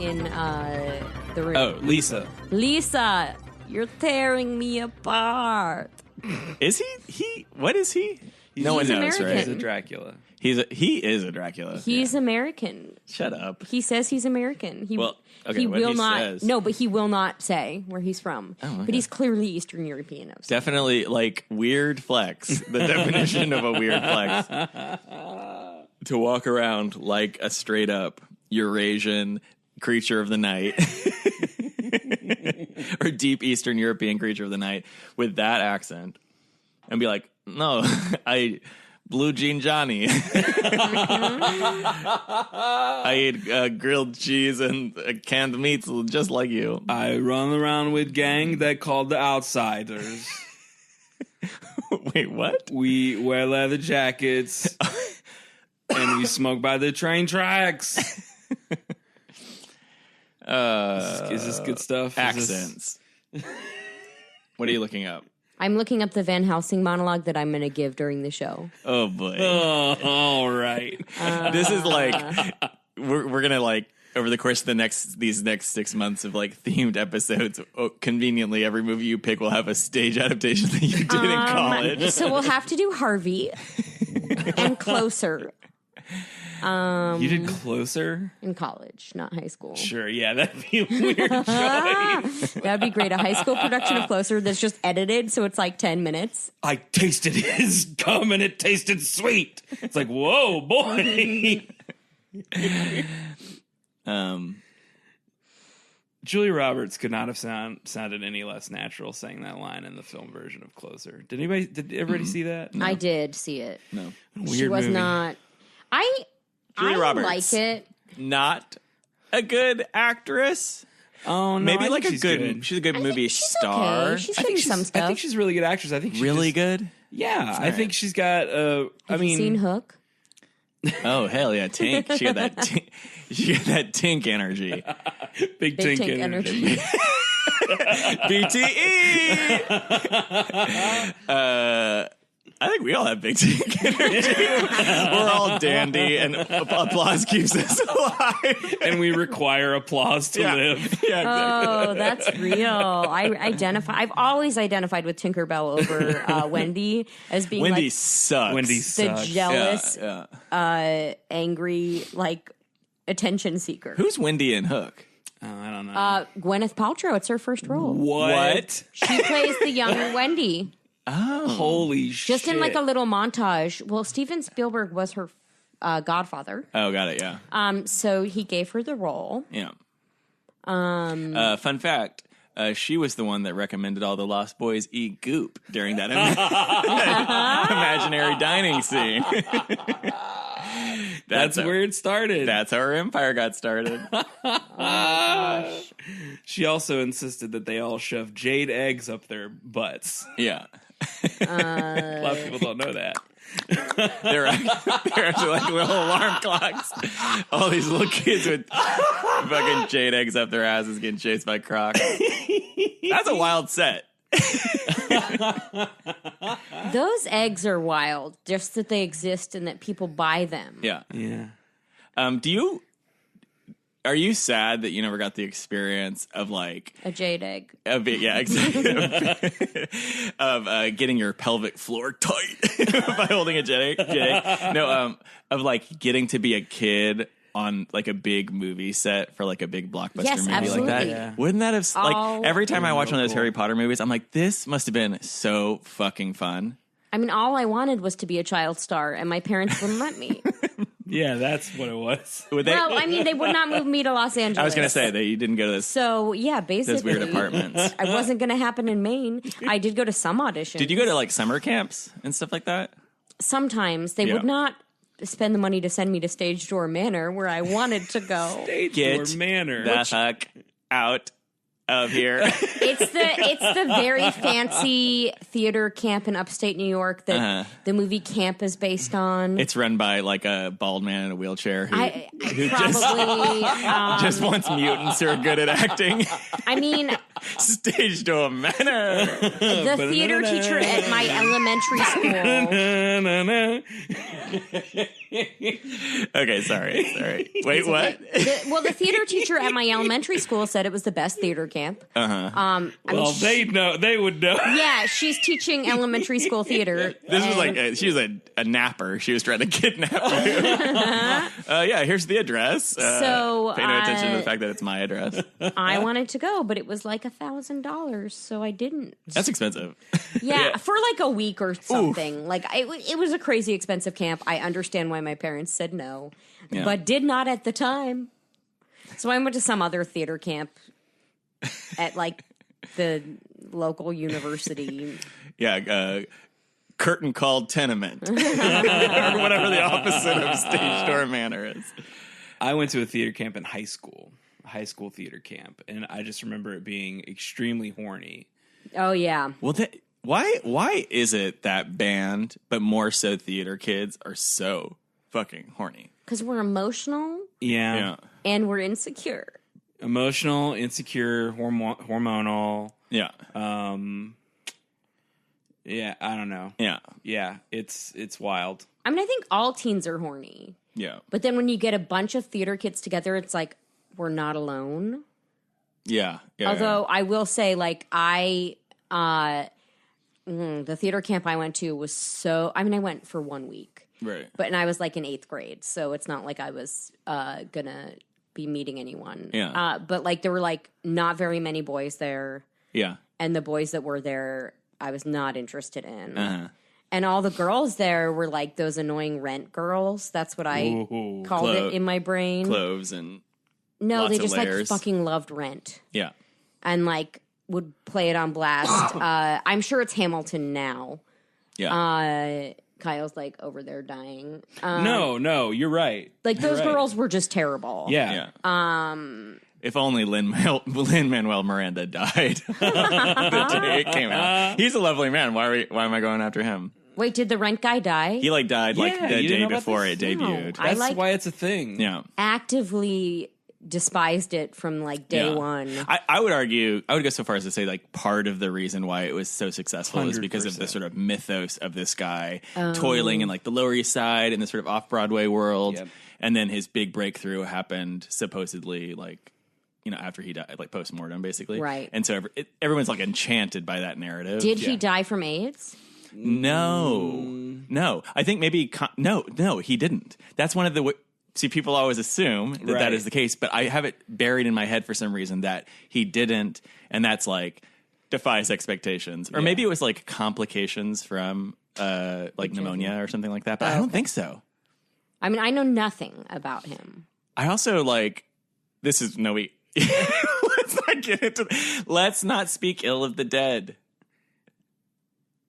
in the room. Oh, Lisa. Lisa, you're tearing me apart. Is he? What is he? No one He's knows, American. right? He's a Dracula. He is a Dracula. He's American. Shut up. He says he's American. He Well, okay, he what will he not. says. No, but he will not say where he's from. Oh, okay. But he's clearly Eastern European. Definitely, like, weird flex. The definition of a weird flex. To walk around like a straight up Eurasian creature of the night. Or deep Eastern European creature of the night with that accent. And be like, no, Blue Jean Johnny. I eat grilled cheese and canned meats just like you. I run around with gang that called the Outsiders. Wait, what? We wear leather jackets and we smoke by the train tracks. Is this good stuff? Accents. What are you looking up? I'm looking up the Van Helsing monologue that I'm going to give during the show. Oh boy. Oh, all right. This is like we're gonna like over the course of these next 6 months of like themed episodes. Conveniently, every movie you pick will have a stage adaptation that you did in college. So we'll have to do Harvey and Closer You did Closer? in college, not high school. Sure, yeah, that'd be a weird choice. That would be great. A high school production of Closer that's just edited, so it's like 10 minutes. I tasted his gum and it tasted sweet. It's like, whoa, boy. Julia Roberts could not have sounded any less natural saying that line in the film version of Closer. Did everybody see that? No. I did see it. No, She was movie. not. Julia I Roberts. like it. not a good actress. Oh, no, Maybe I like think a she's good. She's a good movie she's star. Okay. She's good in some stuff. I think she's a really good actress. I think she's Really just- good. Yeah, I right. think she's got. Have you seen Hook? Oh hell yeah, Tink. She got that. She got that Tink energy. big Big Tink Tank energy. BTE. I think we all have big Tink energy. We're all dandy, and applause keeps us alive. And we require applause to live. Yeah, exactly. Oh, that's real. I've always identified with Tinkerbell over Wendy as being Wendy like sucks. Wendy the sucks. jealous, Yeah. angry, like attention seeker. Who's Wendy in Hook? Oh, I don't know. Gwyneth Paltrow. It's her first role. What? She plays the young Wendy. Oh, Holy shit. Just in like a little montage. Well, Steven Spielberg was her godfather. oh, got it. Yeah, So he gave her the role. yeah. Fun fact. She was the one that recommended all the Lost Boys eat goop during that imaginary dining scene. That's where it started. That's how her empire got started. She also insisted that they all shove jade eggs up their butts. Yeah. A lot of people don't know that. They're actually like little alarm clocks. All these little kids with fucking jade eggs up their asses getting chased by crocs. That's a wild set. Those eggs are wild, just that they exist and that people buy them. Yeah. Yeah. Are you sad that you never got the experience of like A jade egg. exactly of getting your pelvic floor tight by holding a jade egg? No, of like getting to be a kid on like a big movie set for like a big blockbuster Yes, movie absolutely. like that. Yeah. Wouldn't that have like every time I watch one of those cool. Harry Potter movies, I'm like, this must have been so fucking fun. I mean, all I wanted was to be a child star, and my parents wouldn't let me. Yeah, that's what it was. Would they? Well, I mean, they would not move me to Los Angeles. I was going to say that you didn't go to So, yeah, basically. those weird apartments. I wasn't going to happen in Maine. I did go to some auditions. Did you go to like summer camps and stuff like that? Sometimes. They Yeah. would not spend the money to send me to Stage Door Manor, where I wanted to go. Stage Get door manor. the fuck out of here. It's the very fancy theater camp in upstate New York that the movie Camp is based on. It's run by like a bald man in a wheelchair who Probably. just wants mutants who are good at acting. I mean, Stage door manner. the theater teacher at my elementary school. Okay, sorry. Wait, what? The theater teacher at my elementary school said it was the best theater camp. They know. They would know. Yeah, she's teaching elementary school theater. This was like she was a napper. She was trying to kidnap you. Yeah, here's the address. So pay no attention to the fact that it's my address. I wanted to go, but it was like $1,000, so I didn't. That's expensive. Yeah, for like a week or something. Oof. Like it was a crazy expensive camp. I understand why my parents said no, but did not at the time. So I went to some other theater camp at like the local university. Yeah, curtain called tenement, or whatever the opposite of stage door manor is. I went to a theater camp in high school theater camp, and I just remember it being extremely horny. Oh yeah. Well, why is it that band, but more so theater kids, are so fucking horny? Because we're emotional. Yeah. And we're insecure. Emotional, insecure, hormonal. Yeah. Yeah, I don't know. Yeah. Yeah, it's wild. I mean, I think all teens are horny. Yeah. But then when you get a bunch of theater kids together, it's like, we're not alone. Yeah. Although I will say, like, the theater camp I went to was I went for 1 week. Right. And I was like in 8th grade, so it's not like I was gonna be meeting anyone. Yeah. But like there were like not very many boys there. Yeah. And the boys that were there, I was not interested in. Uh-huh. And all the girls there were like those annoying rent girls. That's what I called it in my brain. Cloves and no, lots they just of layers. like fucking loved Rent. Yeah. And like would play it on blast. I'm sure it's Hamilton now. Yeah. Kyle's like over there dying. No, you're right. Like those You're right. girls were just terrible. Yeah. If only Lin-Manuel Miranda died the day it came out. He's a lovely man. Why am I going after him? Wait, did the Rent guy die? He like died like Yeah, the you didn't day know about before this? it debuted. No. I That's why it's a thing. Yeah. Actively despised it from like day one. I would go so far as to say like part of the reason why it was so successful is because of the sort of mythos of this guy toiling in like the Lower East Side in the sort of off-Broadway world. Yep. And then his big breakthrough happened supposedly like, after he died, like post-mortem basically. Right. And so everyone's like enchanted by that narrative. Did he die from AIDS? No. I think maybe, no, he didn't. That's one of the... See, people always assume that is the case, but I have it buried in my head for some reason that he didn't, and that's like defies expectations. Or maybe it was like complications from like pneumonia or something like that, but I don't think so. I mean, I know nothing about him. I also let's not get into let's not speak ill of the dead.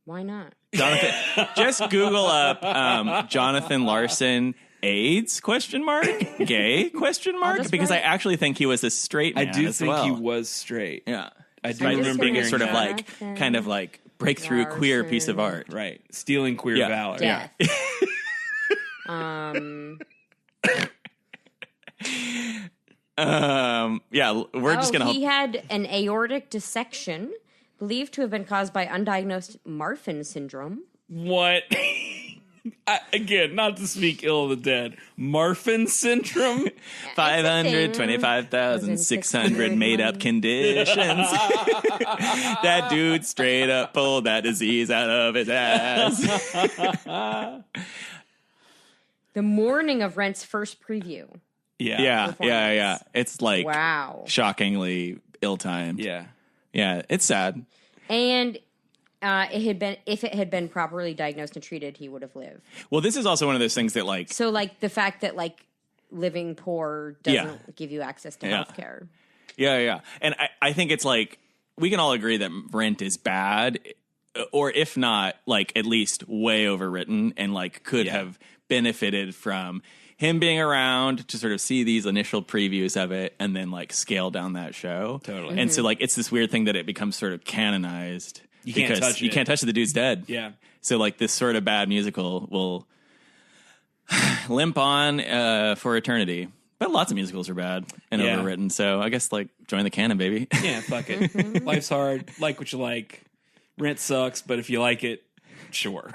Why not? Jonathan, just Google up Jonathan Larson AIDS ? Gay ? Because I actually think he was a straight man. I do as think well. he was straight. Yeah, I do right, remember being a hearing sort of that. like kind of like breakthrough queer piece of art. Right, stealing queer valor. Death. We're just gonna. He had an aortic dissection believed to have been caused by undiagnosed Marfan syndrome. What? Again, not to speak ill of the dead. Marfan syndrome? 525,600 made up conditions. That dude straight up pulled that disease out of his ass. The morning of Rent's first preview. Yeah. It's like shockingly ill-timed. Yeah. Yeah, it's sad. And if it had been properly diagnosed and treated, he would have lived. Well, this is also one of those things that like... So like the fact that like living poor doesn't give you access to healthcare. Yeah. And I think it's like, we can all agree that Rent is bad, or if not, like at least way overwritten and like could have benefited from him being around to sort of see these initial previews of it and then like scale down that show. Totally. And so like it's this weird thing that it becomes sort of canonized. You can't touch it. You can't touch it. The dude's dead. Yeah. So like this sort of bad musical will limp on for eternity. But lots of musicals are bad and overwritten. So I guess like join the canon, baby. Yeah, fuck it. Life's hard. Like what you like. Rent sucks, but if you like it, sure.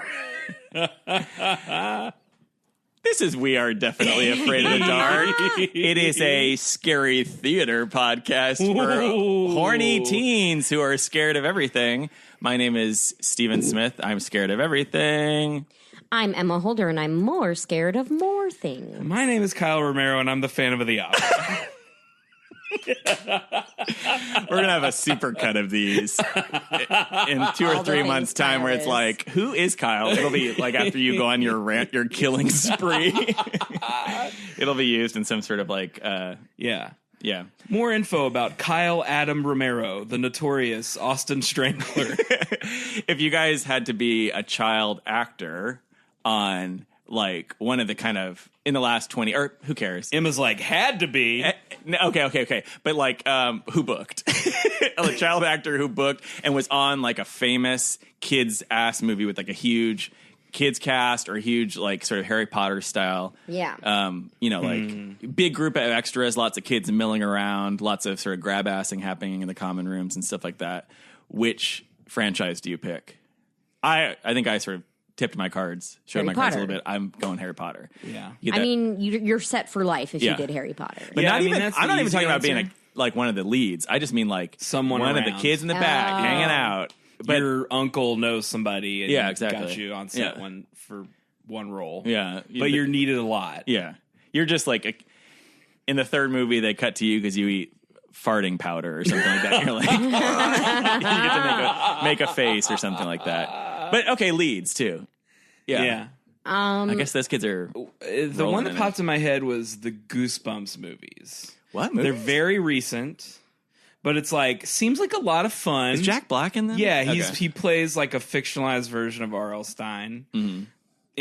This is We Are Definitely Afraid of the Dark. It is a scary theater podcast for horny teens who are scared of everything. My name is Stephen Smith. I'm scared of everything. I'm Emma Holder, and I'm more scared of more things. My name is Kyle Romero, and I'm the Phantom of the Opera. We're going to have a super cut of these in 2 or 3 months' time where it's like, who is Kyle? It'll be like after you go on your rant, your killing spree. It'll be used in some sort of like, Yeah. Yeah. More info about Kyle Adam Romero, the notorious Austin Strangler. If you guys had to be a child actor on like one of the kind of in the last 20 or who cares? Emma's like, had to be. Okay. But like who booked? A child actor who booked and was on like a famous kids ass movie with like a huge kids cast or a huge like sort of Harry Potter style. Yeah. Like big group of extras, lots of kids milling around, lots of sort of grab assing happening in the common rooms and stuff like that. Which franchise do you pick? I think I sort of tipped my cards, showed my cards a little bit. I'm going Harry Potter. Yeah. I mean, you're set for life if you did Harry Potter. But Yeah, not I mean, even. that's I'm the not even easy talking about being answer. like one of the leads. I just mean like Someone one of around. the kids in the back hanging out. But Your uncle knows somebody and exactly. got you on set Yeah. for one role. yeah, But you're needed a lot. yeah, you're just like in the third movie they cut to you because you eat farting powder or something like that. You're like you get to make a face or something like that. But okay, leads too. Yeah. I guess those kids are. The one that popped in my head was the Goosebumps movies. What? They're Movies? very recent, but it's like seems like a lot of fun. Is Jack Black in them? Yeah, Okay. he plays like a fictionalized version of R.L. Stein. Mm-hmm.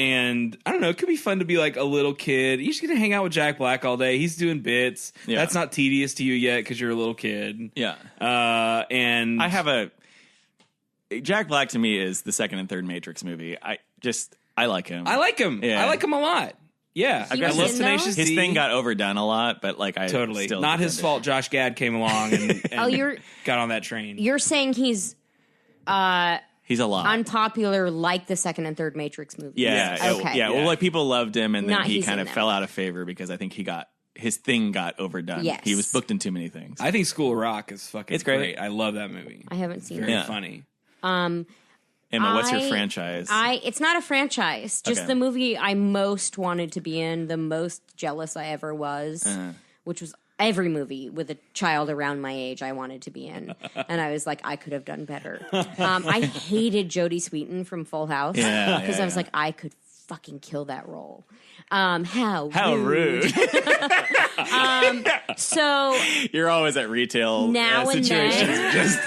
And I don't know, it could be fun to be like a little kid. You're just going to hang out with Jack Black all day. He's doing bits. Yeah. That's not tedious to you yet because you're a little kid. Yeah. And I have Jack Black to me is the second and third Matrix movie. I like him. I like him. Yeah. I like him a lot. Yeah. He I was love in Tenacious those? His D. thing got overdone a lot, but like I Totally. still Not his defend it. fault Josh Gad came along and got on that train. You're saying he's He's a lot. unpopular like the second and third Matrix movies. Yeah. Okay. Yeah. Well, like people loved him, and then Not he he's kind in of them. fell out of favor because I think his thing got overdone. Yes. He was booked in too many things. I think School of Rock is fucking It's great. I love that movie. I haven't seen Very it. Yeah. funny. Emma, what's your I- franchise? It's not a franchise. Just Okay. the movie I most wanted to be in, the most jealous I ever was, which was every movie with a child around my age I wanted to be in. And I was like, I could have done better. I hated Jodie Sweetin from Full House Yeah, because yeah, I was like, I could fucking kill that role. How rude. So You're always at retail Now and situations. then. Just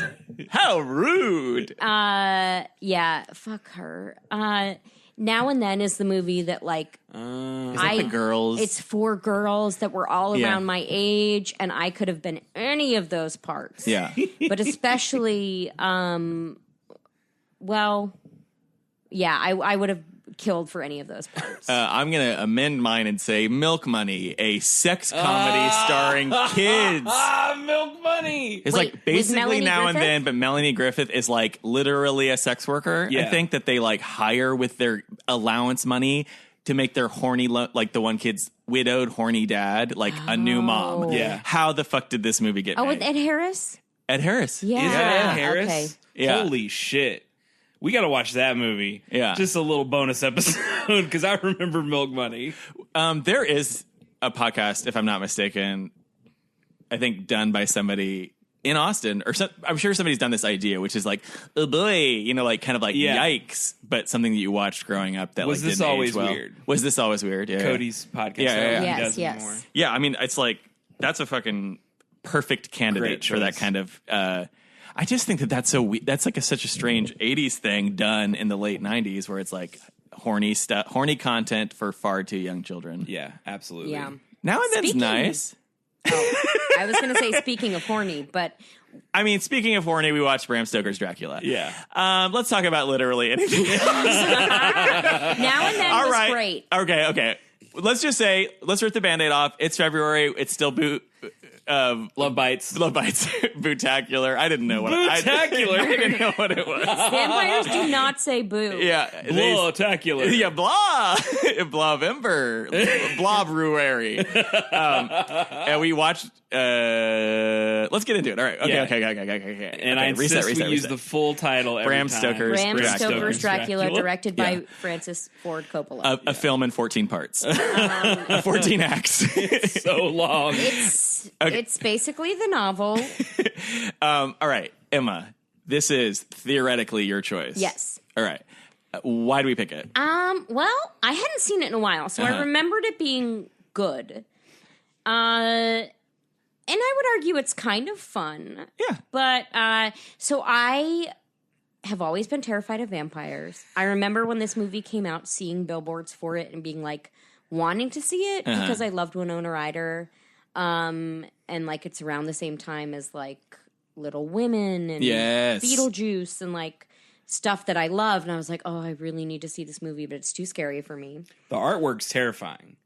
how rude. yeah, fuck her. Now and Then is the movie that like Is that the girls? It's 4 girls that were all Yeah. around my age, and I could have been any of those parts. yeah. But especially, well, yeah, I would have killed for any of those parts. I'm going to amend mine and say Milk Money, a sex comedy starring kids. Milk Money. It's Wait, like with basically Melanie Now and Griffith? Then, but Melanie Griffith is like literally a sex worker. I Yeah. think that they like hire with their allowance money to make their horny, like the one kid's widowed horny dad, like a new mom. Yeah. How the fuck did this movie get Oh, made? with Ed Harris? Ed Harris. Yeah. Is it Ed Harris? Okay. Yeah. Holy shit. We got to watch that movie. Yeah. Just a little bonus episode because I remember Milk Money. There is a podcast, if I'm not mistaken, I think done by somebody in Austin, or I'm sure somebody's done this idea, which is like, oh boy, like kind of like Yeah. yikes, but something that you watched growing up that Was like this didn't always age well. weird? Was this always weird? Yeah. Cody's podcast. Yeah, yeah, yeah. He Yes, does yes. anymore. Yeah, I mean, it's like that's a fucking perfect candidate Great for that choice. kind of. I just think that that's so that's like such a strange '80s thing done in the late '90s, where it's like horny stuff, horny content for far too young children. Yeah, absolutely. Yeah. Now and then's Speaking- nice. I was going to say speaking of horny, but I mean, speaking of horny, we watched Bram Stoker's Dracula. Yeah. Let's talk about literally anything else. Now and Then All was right. great. Okay. Let's just say, let's rip the Band-Aid off. It's February. It's still Love Bites. Love Bites. Bootacular. I didn't know what Bootacular. I didn't know what it was. Vampires do not say boo. Yeah. Blowtacular. Yeah, blah. Blavember. Blobruary. And we watched... let's get into it. All right. Okay, Yeah. okay. And I insist we use the full title every Bram time. Stoker's Dracula, directed by Francis Ford Coppola. A film in 14 parts. 14 acts. So long. It's basically the novel. All right, Emma, this is theoretically your choice. Yes. All right. Why do we pick it? Well, I hadn't seen it in a while, so I remembered it being good. And I would argue it's kind of fun. Yeah. But, so I have always been terrified of vampires. I remember when this movie came out, seeing billboards for it and being like, wanting to see it because I loved Winona Ryder. And like, it's around the same time as like Little Women and Beetlejuice and like stuff that I love. And I was like, oh, I really need to see this movie, but it's too scary for me. The artwork's terrifying.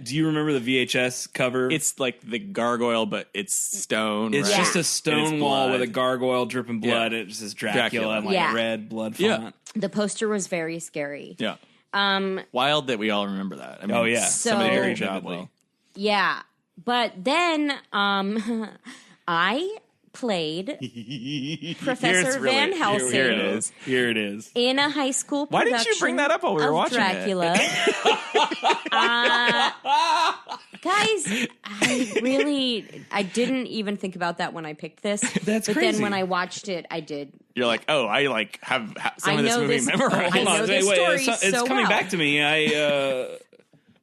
Do you remember the VHS cover? It's like the gargoyle, but it's stone. It's right? just a stone wall blood. with a gargoyle dripping blood. It just says Dracula and like red blood font. The poster was very scary. Yeah. Wild that we all remember that. I mean, So very vividly. Yeah. But then I played Professor Van Helsing. Here it is. In a high school production. Why didn't you bring that up while we were watching Dracula. Guys, I didn't even think about that when I picked this. That's but crazy. Then when I watched it, I did. You're like, oh, I like have some of this movie memorized. I know this story it's coming back to me. I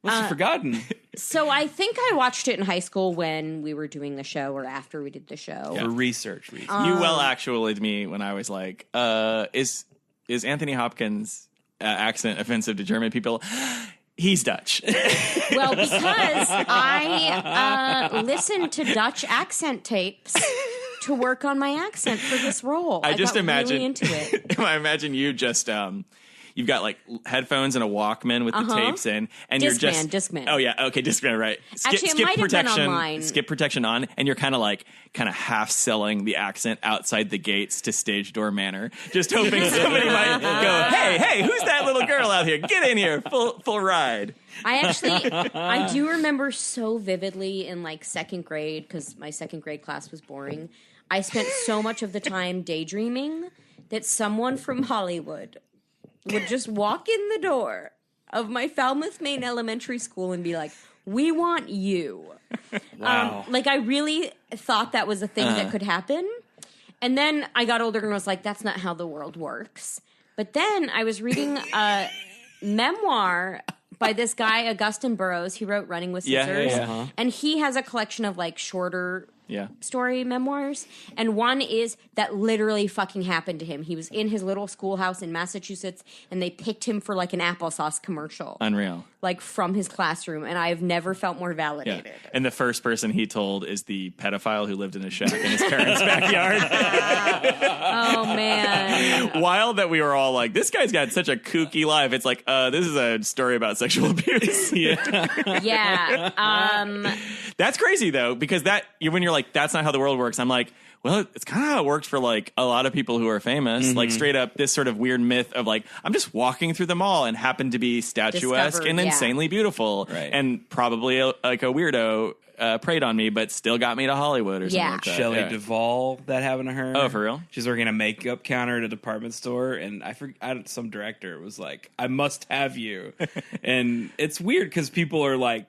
must have forgotten. So I think I watched it in high school when we were doing the show or after we did the show. For research reasons. You well actually me when I was like, is Anthony Hopkins' accent offensive to German people? He's Dutch. Well, because I listened to Dutch accent tapes to work on my accent for this role. I just got imagine really into it. I imagine you just you've got like headphones and a Walkman with the tapes in, and you're just Discman. Oh yeah, okay, Discman, right? Actually, it might have been online. Skip protection on, and you're kind of half selling the accent outside the gates to stage door manner, just hoping somebody might go, hey, who's that little girl out here? Get in here, full ride. I do remember so vividly in like second grade, because my second grade class was boring. I spent so much of the time daydreaming that someone from Hollywood would just walk in the door of my Falmouth, Maine elementary school and be like, we want you. Wow. I really thought that was a thing that could happen. And then I got older and was like, that's not how the world works. But then I was reading a memoir by this guy, Augustin Burroughs. He wrote Running with Scissors. And he has a collection of shorter story memoirs. And one is that literally fucking happened to him. He was in his little schoolhouse in Massachusetts and they picked him for an applesauce commercial. Unreal. From his classroom. And I've never felt more validated. Yeah. And the first person he told is the pedophile who lived in a shack in his parents' backyard. Oh, man. Wild that we were all like, this guy's got such a kooky life. It's like, this is a story about sexual abuse. Yeah. That's crazy, though, because when you're like, that's not how the world works, I'm like, well, it's kind of how it works for a lot of people who are famous. Straight up, this sort of weird myth of I'm just walking through the mall and happen to be statuesque and insanely beautiful, right. and probably a weirdo preyed on me, but still got me to Hollywood or something like that. Shelley Duvall, that happened to her. Oh, for real? She's working a makeup counter at a department store, and I forgot, some director was like, I must have you. And it's weird because people are like,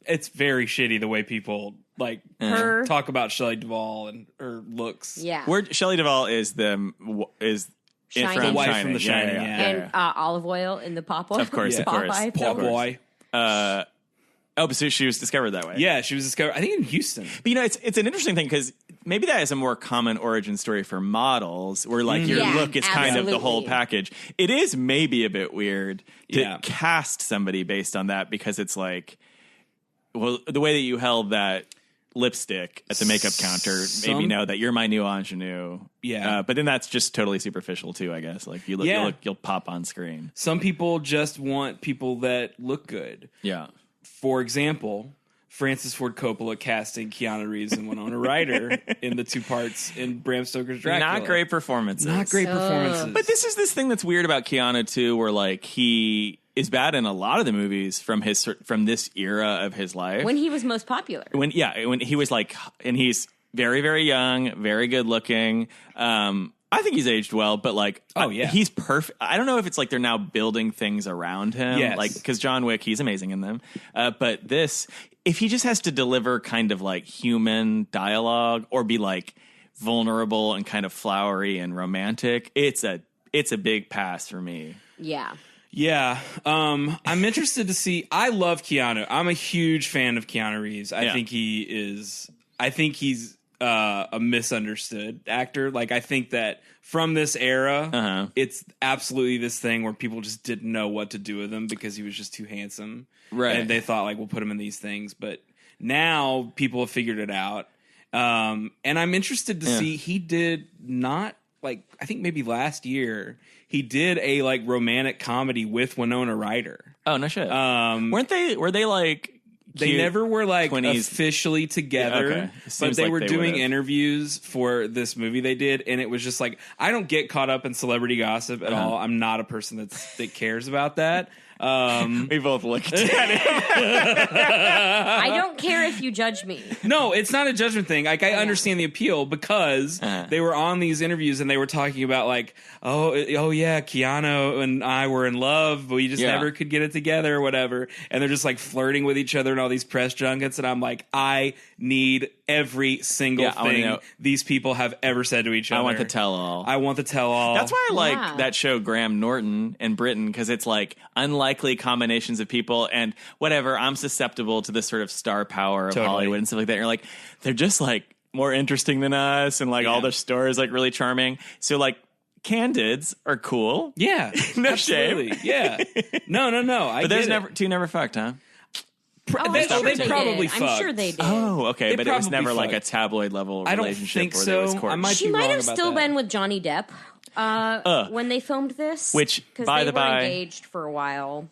it's very shitty the way people talk about Shelley Duvall and her looks. Yeah. Shelley Duvall is Shining. The wife from The Shining, And olive oil in the Popeye. Of course. Popeye. So she was discovered that way. Yeah, she was discovered, I think, in Houston. But it's an interesting thing because maybe that is a more common origin story for models, where your look is kind of the whole package. It is maybe a bit weird to cast somebody based on that, because it's like, well, the way that you held that lipstick at the makeup counter made me know that you're my new ingenue. Yeah. But then that's just totally superficial too, I guess. You'll pop on screen. Some people just want people that look good. Yeah. For example, Francis Ford Coppola casting Keanu Reeves and Winona Ryder in the 2 parts in Bram Stoker's Dracula. Not great performances. Not great performances. But this is this thing that's weird about Keanu too, where like he is bad in a lot of the movies from this era of his life when he was most popular. When he was like, and he's very, very young, very good looking. I think he's aged well, but like, he's perfect. I don't know if it's like they're now building things around him, like because John Wick, he's amazing in them. But this, if he just has to deliver kind of like human dialogue or be like vulnerable and kind of flowery and romantic, it's a big pass for me. Yeah. Yeah. I'm interested to see. I love Keanu. I'm a huge fan of Keanu Reeves. I think he's a misunderstood actor. Like, I think that from this era, it's absolutely this thing where people just didn't know what to do with him because he was just too handsome. Right. And they thought, like, we'll put him in these things. But now people have figured it out. And I'm interested to see, he did not, like, I think maybe last year, he did a, like, romantic comedy with Winona Ryder. Oh, no shit. Were they like... They never were like 20s. Officially together, but they were doing interviews for this movie they did, and it was just like, I don't get caught up in celebrity gossip at all. I'm not a person that cares about that. We both looked at him. I don't care if you judge me. No, it's not a judgment thing. Like, I understand the appeal because they were on these interviews and they were talking about like, oh yeah, Keanu and I were in love, but we just never could get it together or whatever. And they're just like flirting with each other in all these press junkets. And I'm like, I need every single thing these people have ever said to each other. I want the tell-all. That's why I like that show Graham Norton and Britain, because it's like unlikely combinations of people and whatever. I'm susceptible to this sort of star power of Hollywood and stuff like that. You're like, they're just like more interesting than us, and like all their stories like really charming. So like candids are cool. Yeah. No absolutely. shame. Yeah. No. But there's never fucked, huh? They probably fucked. I'm sure they did. Oh, okay, but it was never fucked. like a tabloid level relationship. I don't think where so. there was court. She might have still been with Johnny Depp when they filmed this, which because by they the were by, engaged for a while.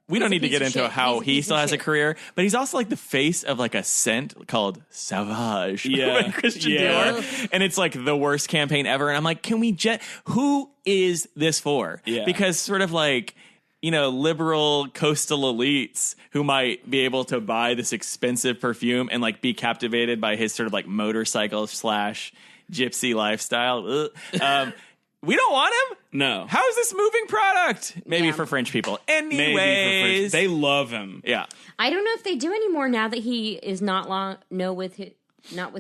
We don't need to get into how he He's a still piece has of a shit. career, but he's also like the face of like a scent called Sauvage Yeah. by Christian Yeah. Dior. And it's like the worst campaign ever. And I'm like, can we who is this for? Yeah. Because sort of like, you know, liberal coastal elites who might be able to buy this expensive perfume and like be captivated by his sort of like motorcycle / gypsy lifestyle. We don't want him. No. How is this moving product? Maybe for French people. Anyways, they love him. Yeah. I don't know if they do anymore now that he is not with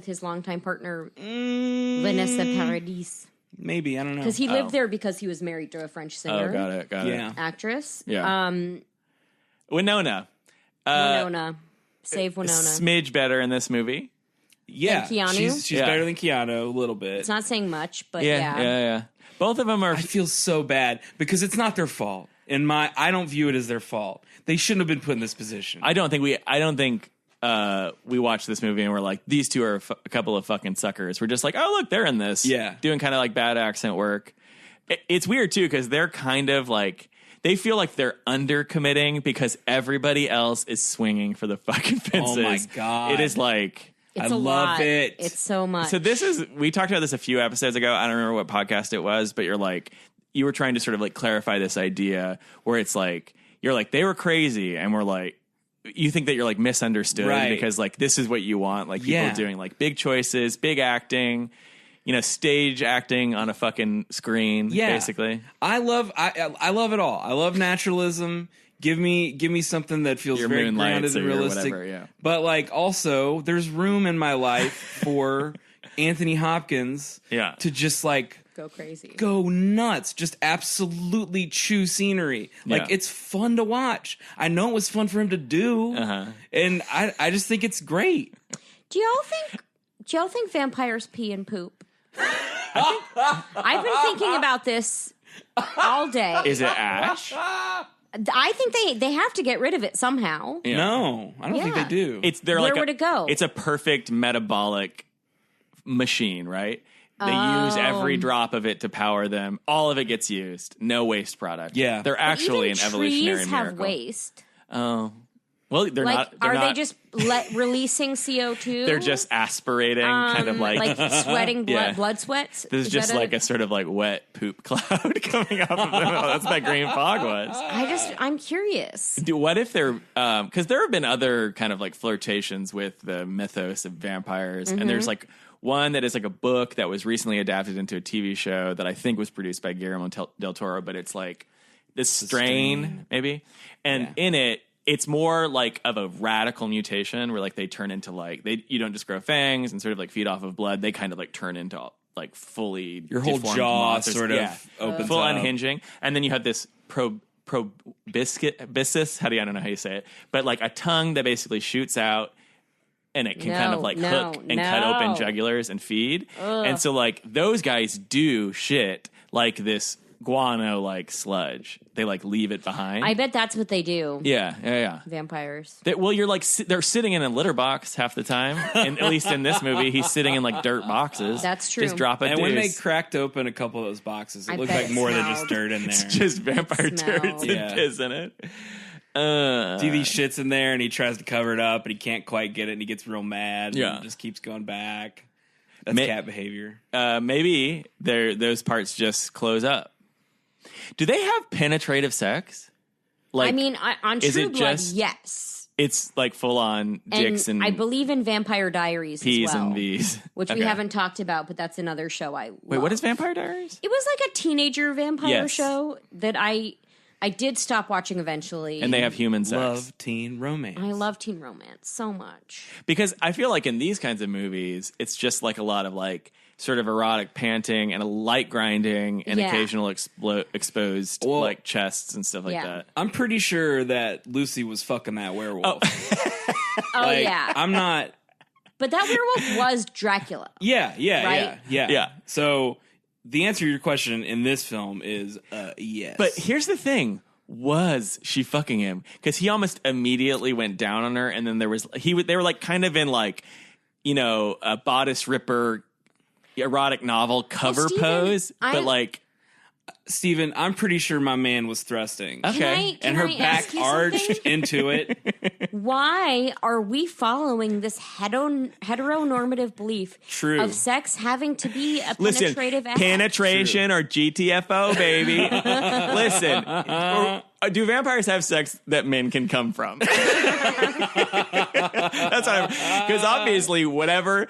his longtime partner Vanessa Paradis. Maybe, I don't know. Because he lived there because he was married to a French singer. Oh, got it. Yeah. Actress. Yeah. Winona. Winona. Save Winona. Smidge better in this movie. Yeah. And Keanu? She's better than Keanu a little bit. It's not saying much, but Yeah. Both of them are. I feel so bad because it's not their fault. I don't view it as their fault. They shouldn't have been put in this position. I don't think we watched this movie and we're like, these two are a couple of fucking suckers. We're just like, oh, look, they're in this. Yeah. Doing kind of like bad accent work. It's weird, too, because they're kind of like, they feel like they're undercommitting because everybody else is swinging for the fucking fences. Oh, my God. It is like... it's I love it. It's so much. So we talked about this a few episodes ago. I don't remember what podcast it was, but you were trying to sort of like clarify this idea where it's like, you're like, they were crazy. And we're like, you think that you're like misunderstood because like, this is what you want. Like people doing like big choices, big acting, you know, stage acting on a fucking screen, basically. I love it all. I love naturalism. Give me something that feels very grounded and realistic. Whatever, But like also, there's room in my life for Anthony Hopkins to just like go crazy, go nuts, just absolutely chew scenery. Like it's fun to watch. I know it was fun for him to do, and I just think it's great. Do y'all think vampires pee and poop? I've been thinking about this all day. Is it ash? I think they have to get rid of it somehow. Yeah. No, I don't think they do. Where would it go? It's a perfect metabolic machine, right? They use every drop of it to power them. All of it gets used. No waste product. Yeah. They're actually an evolutionary trees miracle. have waste. Oh. Well, they're like, not. are they just releasing CO2? They're just aspirating, kind of like sweating blood sweats. There's just like a sort of like wet poop cloud coming off of them. That's what that green fog was. I'm curious. What if they're because there have been other kind of like flirtations with the mythos of vampires, and there's like one that is like a book that was recently adapted into a TV show that I think was produced by Guillermo del Toro, but it's like this strain maybe, and in it. It's more like of a radical mutation where like they turn into like you don't just grow fangs and sort of like feed off of blood. They kind of like turn into like fully your whole jaw monsters. sort of opens full up. Unhinging, and then you have this proboscis. I don't know how you say it, but like a tongue that basically shoots out. And it can kind of like hook and cut open jugulars and feed. And so like those guys do shit like this guano like sludge. They like leave it behind. I bet that's what they do. Yeah. Vampires. You're like they're sitting in a litter box half the time, and at least in this movie, he's sitting in like dirt boxes. That's true. Just drop a And deuce. when they cracked open a couple of those boxes, it looked like more than just dirt in there. It's just vampire turds and piss in it. He shits in there and he tries to cover it up, and he can't quite get it, and he gets real mad. And just keeps going back. That's cat behavior. Maybe those parts just close up. Do they have penetrative sex? Like, I mean, on True Blood, yes. It's like full on dicks and I believe in Vampire Diaries P's as well, and V's, which we haven't talked about, but that's another show I love. Wait, what is Vampire Diaries? It was like a teenager vampire show that I did stop watching eventually. And they have human sex. Love teen romance. I love teen romance so much. Because I feel like in these kinds of movies, it's just like a lot of like sort of erotic panting and a light grinding and occasional exposed like chests and stuff like that. I'm pretty sure that Lucy was fucking that werewolf. Oh yeah. I'm not. But that werewolf was Dracula. Yeah. So the answer to your question in this film is yes. But here's the thing. Was she fucking him? Because he almost immediately went down on her, and then they were like kind of in like, you know, a bodice ripper erotic novel cover pose, but like Steven, I'm pretty sure my man was thrusting. Okay. Can her I back ask you arched something? into it. Why are we following this heteronormative belief of sex having to be a penetrative act? Penetration or GTFO, baby. Listen, do vampires have sex that men can come from? That's what because obviously whatever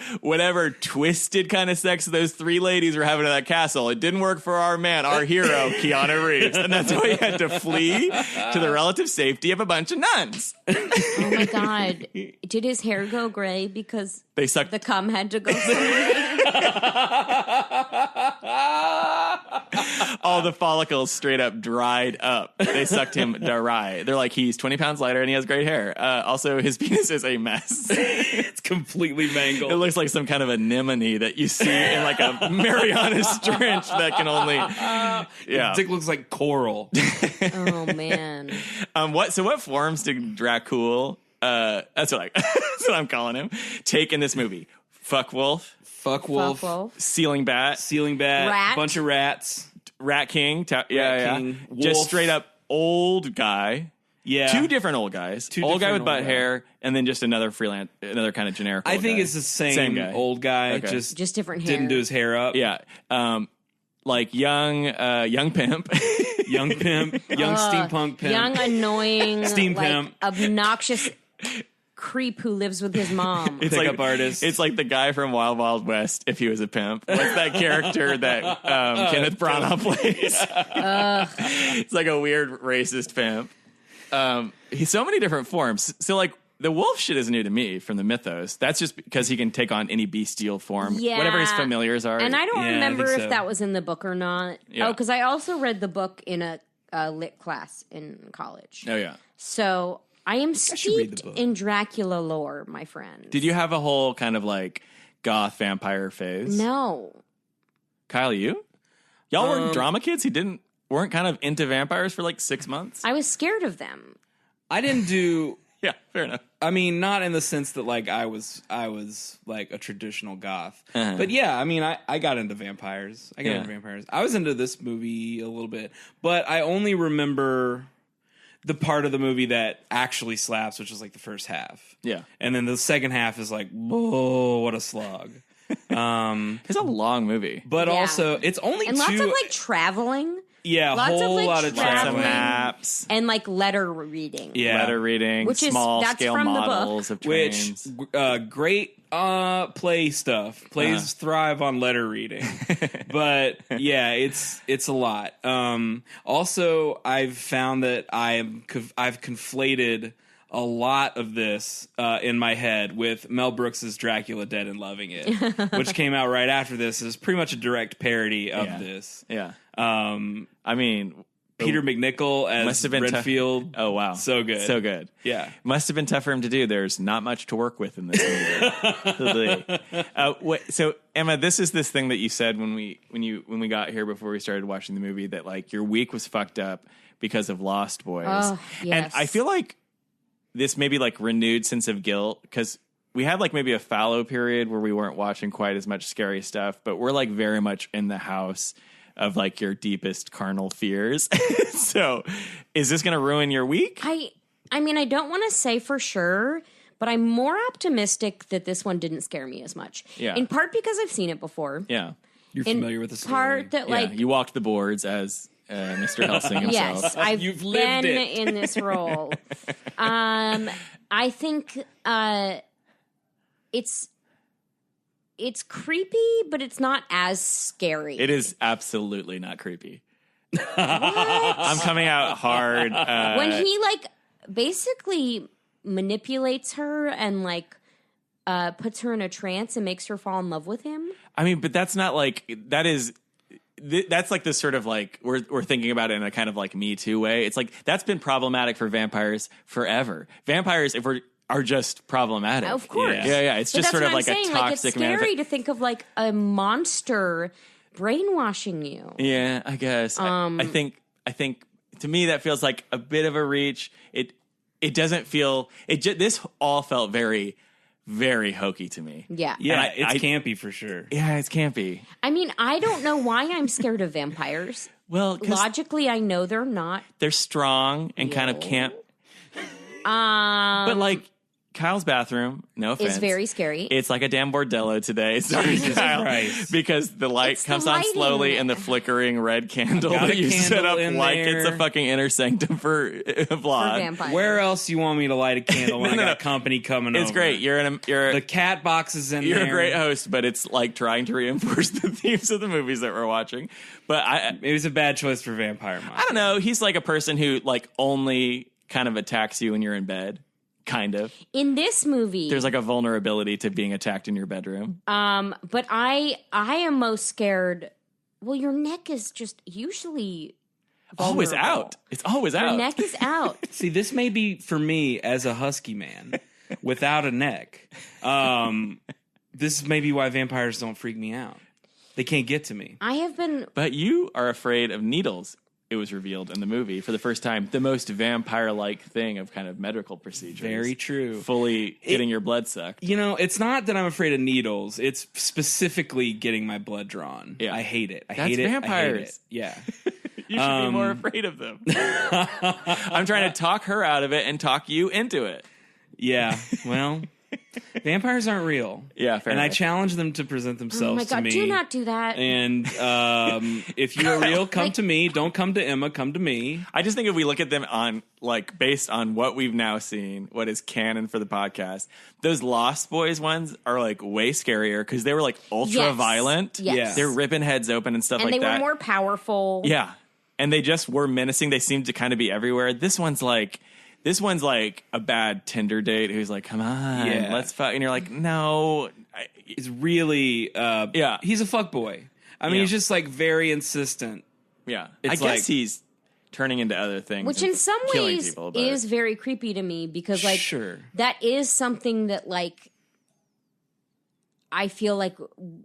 twisted kind of sex those three ladies were having in that castle, it didn't work for our man, our hero, Keanu Reeves. And that's why he had to flee to the relative safety of a bunch of nuns. Oh my God. Did his hair go gray because they sucked the cum had to go somewhere? All the follicles straight up dried up. They sucked him dry. They're like, he's 20 pounds lighter and he has great hair. Also, his penis is a mess. It's completely mangled. It looks like some kind of anemone that you see in like a Marianas Trench that can only... His dick looks like coral. Oh, man. What forms did Dracula... that's what I'm calling him. Take in this movie. Fuck wolf. Ceiling bat. Rat. Bunch of rats. Rat king. King. Just straight up old guy. Yeah. Two different old guys. Old guy with butt hair, and then just another kind of generic old I think guy. it's the same guy. Old guy. Okay. Just different hair. Didn't do his hair up. Yeah. Like young pimp. Young pimp. Young steampunk pimp. Young, annoying, Steam like, pimp. obnoxious creep who lives with his mom. It's Pickup artist. It's like the guy from Wild Wild West if he was a pimp. What's that character that Kenneth Branagh plays? It's like a weird racist pimp. He's so many different forms. So like the wolf shit is new to me from the mythos. That's just because he can take on any bestial form, whatever his familiars are. And I don't remember I think if so. that was in the book or not. Yeah. Oh, because I also read the book in a lit class in college. Oh yeah. So I am read the steeped book. in Dracula lore, my friend. Did you have a whole kind of like goth vampire phase? No. Kyle, you? Y'all weren't drama kids? Weren't kind of into vampires for like 6 months? I was scared of them. I didn't do... Yeah, fair enough. I mean, not in the sense that like I was like a traditional goth, but yeah, I mean, I got into vampires. I was into this movie a little bit, but I only remember the part of the movie that actually slaps, which is like the first half. Yeah. And then the second half is like, whoa, what a slog. It's a long movie. But also, it's only and two... lots of, like, traveling. Yeah, a lots whole of, like, lot of Lots of traveling. maps. And, like, letter reading. Yeah. Letter reading, Which is- small that's scale from the models of trains. Which, great play stuff. Plays thrive on letter reading. But, yeah, it's a lot. Also, I've found that I've conflated a lot of this in my head with Mel Brooks's Dracula Dead and Loving It, which came out right after this. Is pretty much a direct parody of this. Yeah. I mean, Peter McNichol as must have been Redfield. Oh, wow. So good. So good. Yeah. Must have been tough for him to do. There's not much to work with in this movie. So Emma, this is this thing that you said when we got here before we started watching the movie, that like your week was fucked up because of Lost Boys. Oh, yes. And I feel like this maybe like renewed sense of guilt, because we had like maybe a fallow period where we weren't watching quite as much scary stuff, but we're like very much in the house of like your deepest carnal fears. So is this going to ruin your week? I mean, I don't want to say for sure, but I'm more optimistic that this one didn't scare me as much. Yeah. In part because I've seen it before. Yeah. You're In familiar with the story. part that, like, You walked the boards as Mr. Helsing himself. yes, I've You've lived been it. in this role. I think it's creepy, but it's not as scary. It is absolutely not creepy. I'm coming out hard. When he, like, basically manipulates her and, like, puts her in a trance and makes her fall in love with him. I mean, but that's not like, that is, that's like this sort of like, we're thinking about it in a kind of like Me Too way. It's like, that's been problematic for vampires forever. Vampires, are just problematic. Of course. Yeah. It's But just that's sort of what like I'm a saying. toxic Like, it's scary to think of, like, a monster brainwashing you. Yeah, I guess. I think to me that feels like a bit of a reach. It doesn't feel this all felt very, very hokey to me. Yeah. Yeah, And it's campy for sure. Yeah, it's campy. I mean, I don't know why I'm scared of vampires. Well, 'cause Logically, I know they're not. they're strong and kind of camp. But, But like Kyle's bathroom, no offense, it's very scary. It's like a damn bordello today. Sorry, Kyle, Christ. because the light It's the comes on lighting. slowly and the flickering red candle Got that a you set candle up in like there. it's a fucking inner sanctum for Vlad. for vampires. Where else you want me to light a candle when No, I no, got company coming over? It's great. The cat box is in You're there. a great host, but it's like trying to reinforce the themes of the movies that we're watching. But It was a bad choice for Vampire Month. I don't know. He's like a person who like only kind of attacks you when you're in bed. Kind of. In this movie, There's like a vulnerability to being attacked in your bedroom. but I am most scared. Well, your neck is just usually Always vulnerable. out. It's always Your out. neck is out. See, this may be for me as a husky man without a neck. This may be why vampires don't freak me out. They can't get to me. I have been. But you are afraid of needles. It was revealed in the movie for the first time. The most vampire-like thing of kind of medical procedures. Very true. Fully getting your blood sucked. You know, it's not that I'm afraid of needles. It's specifically getting my blood drawn. Yeah. I hate it. I That's hate it. I hate vampires. it. Yeah. You should be more afraid of them. I'm trying to talk her out of it and talk you into it. Yeah. Well, vampires aren't real. Yeah, fair And I enough. challenge them to present Oh themselves my to god! me. Do not do that. And if you are real, come Like- to me. Don't come to Emma. Come to me. I just think if we look at them on, like, based on what we've now seen, what is canon for the podcast, those Lost Boys ones are, like, way scarier because they were, like, ultra Yes. violent. Yes. Yeah. They're ripping heads open and stuff and like they that. were more powerful. Yeah. And they just were menacing. They seemed to kind of be everywhere. This one's like a bad Tinder date who's like, come on, Yeah. let's fuck. And you're like, no. He's really, Yeah. he's a fuckboy. I mean, Yeah. he's just like very insistent. Yeah. It's I guess like- he's turning into other things. Which and in some killing ways people, but- is very creepy to me because, like, Sure. that is something that, like, I feel like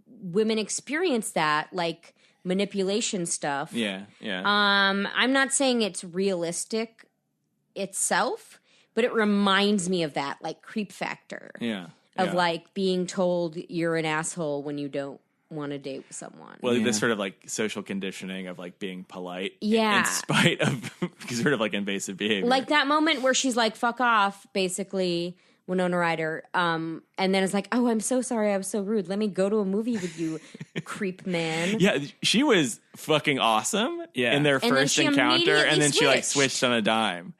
women experience that, like, manipulation stuff. Yeah. I'm not saying it's realistic itself, but it reminds me of that, like, creep factor Yeah. of Yeah. like being told you're an asshole when you don't want to date with someone. Well, this sort of like social conditioning of like being polite, Yeah. in spite of sort of like invasive behavior. Like that moment where she's like, "Fuck off," basically, Winona Ryder, and then it's like, "Oh, I'm so sorry, I was so rude. Let me go to a movie with you, creep man." Yeah, she was fucking awesome in their And then first she encounter, and then she like switched. switched on a dime.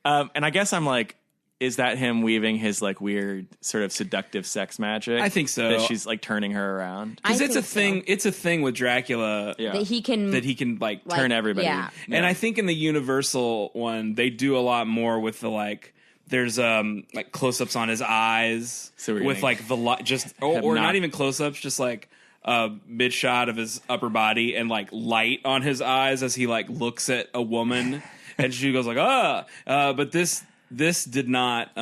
And I guess I'm like, is that him weaving his like weird sort of seductive sex magic? I think so. That she's like turning her around. Because it's a think so. thing. It's a thing with Dracula Yeah. That he can like Turn everybody. Yeah. And I think in the Universal one, they do a lot more with the like. There's like close-ups on his eyes, So we're with getting like the just or not even close-ups, just like mid shot of his upper body and like light on his eyes as he like looks at a woman, and she goes like but this did not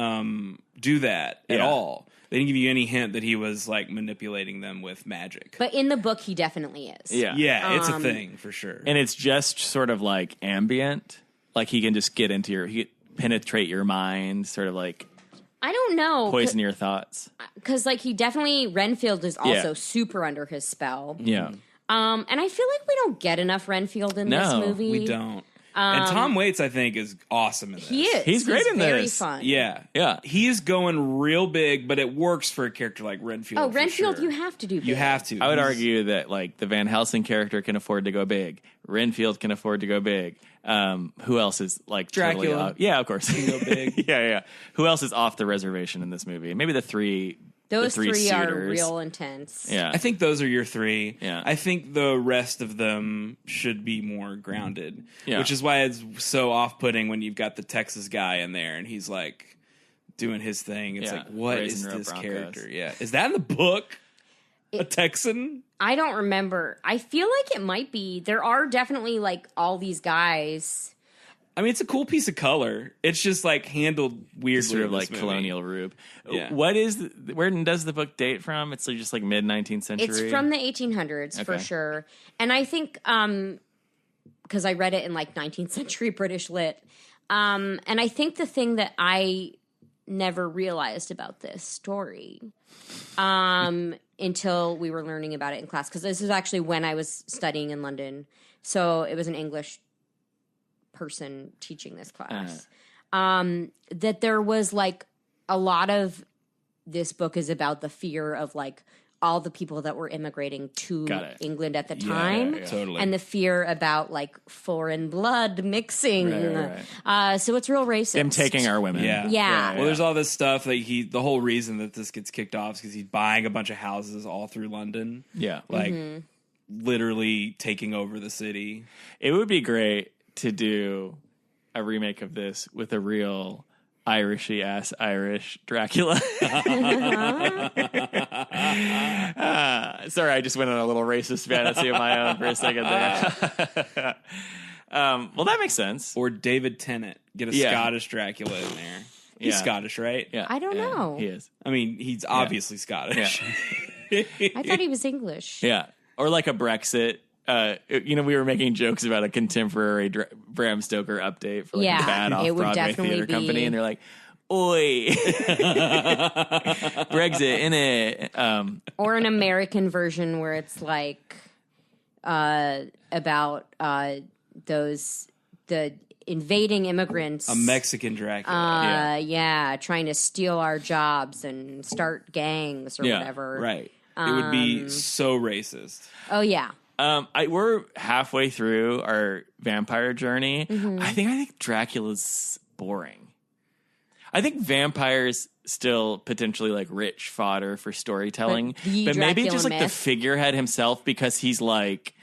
do that at all. They didn't give you any hint that he was like manipulating them with magic. But in the book, he definitely is. Yeah, it's a thing for sure. And it's just sort of like ambient. Like he can just get into he penetrate your mind, sort of like I don't know. poison your thoughts. Because like he definitely, Renfield is also super under his spell. Yeah. And I feel like we don't get enough Renfield in this movie. We don't. And Tom Waits, I think, is awesome in this. He is. He's great in very this. fun. Yeah. He is going real big, but it works for a character like Renfield. Oh, for Renfield, sure. you have to do big. You have to. I would argue that like the Van Helsing character can afford to go big. Renfield can afford to go big. Who else is like Dracula. Totally off? Yeah, of course. Can go big. yeah. Who else is off the reservation in this movie? Maybe the three. Those the three three are suitors. real intense. Yeah, I think those are your three. Yeah. I think the rest of them should be more grounded. Yeah. Which is why it's so off-putting when you've got the Texas guy in there and he's like doing his thing. It's Yeah. like, what Raising is Road this Broncos. character? Yeah. Is that in the book? A Texan? I don't remember. I feel like it might be. There are definitely like all these guys. I mean, it's a cool piece of color. It's just like handled weirdly. sort of in like this movie. colonial rube. Yeah. What is where does the book date from? It's like just like mid 19th century. It's from the 1800s for Okay. sure. And I think because I read it in like 19th century British lit. And I think the thing that I never realized about this story until we were learning about it in class, because this is actually when I was studying in London. So it was an English person teaching this class. That there was like a lot of this book is about the fear of like all the people that were immigrating to England at the time. Totally. And the fear about like foreign blood mixing. Right. So it's real racist. them taking our women. Yeah. Well, there's all this stuff that the whole reason that this gets kicked off is because he's buying a bunch of houses all through London. Yeah. Like literally taking over the city. It would be great to do a remake of this with a real Irishy ass Irish Dracula. Sorry, I just went on a little racist fantasy of my own for a second there. Well, that makes sense. Or David Tennant. Get a Scottish Dracula in there. He's Scottish, right? Yeah, I don't know. He is. I mean, he's obviously Scottish. I thought he was English. Yeah, or like a Brexit. We were making jokes about a contemporary Bram Stoker update for like a bad off-Broadway theater company, and they're like, "Oi, Brexit, innit?" Or an American version where it's like about the invading immigrants. A Mexican Dracula. Trying to steal our jobs and start gangs or whatever. Right. It would be so racist. Oh, yeah. We're halfway through our vampire journey. Mm-hmm. I think Dracula's boring. I think vampires still potentially like rich fodder for storytelling, but maybe Dracula just like the myth. figurehead himself, because he's like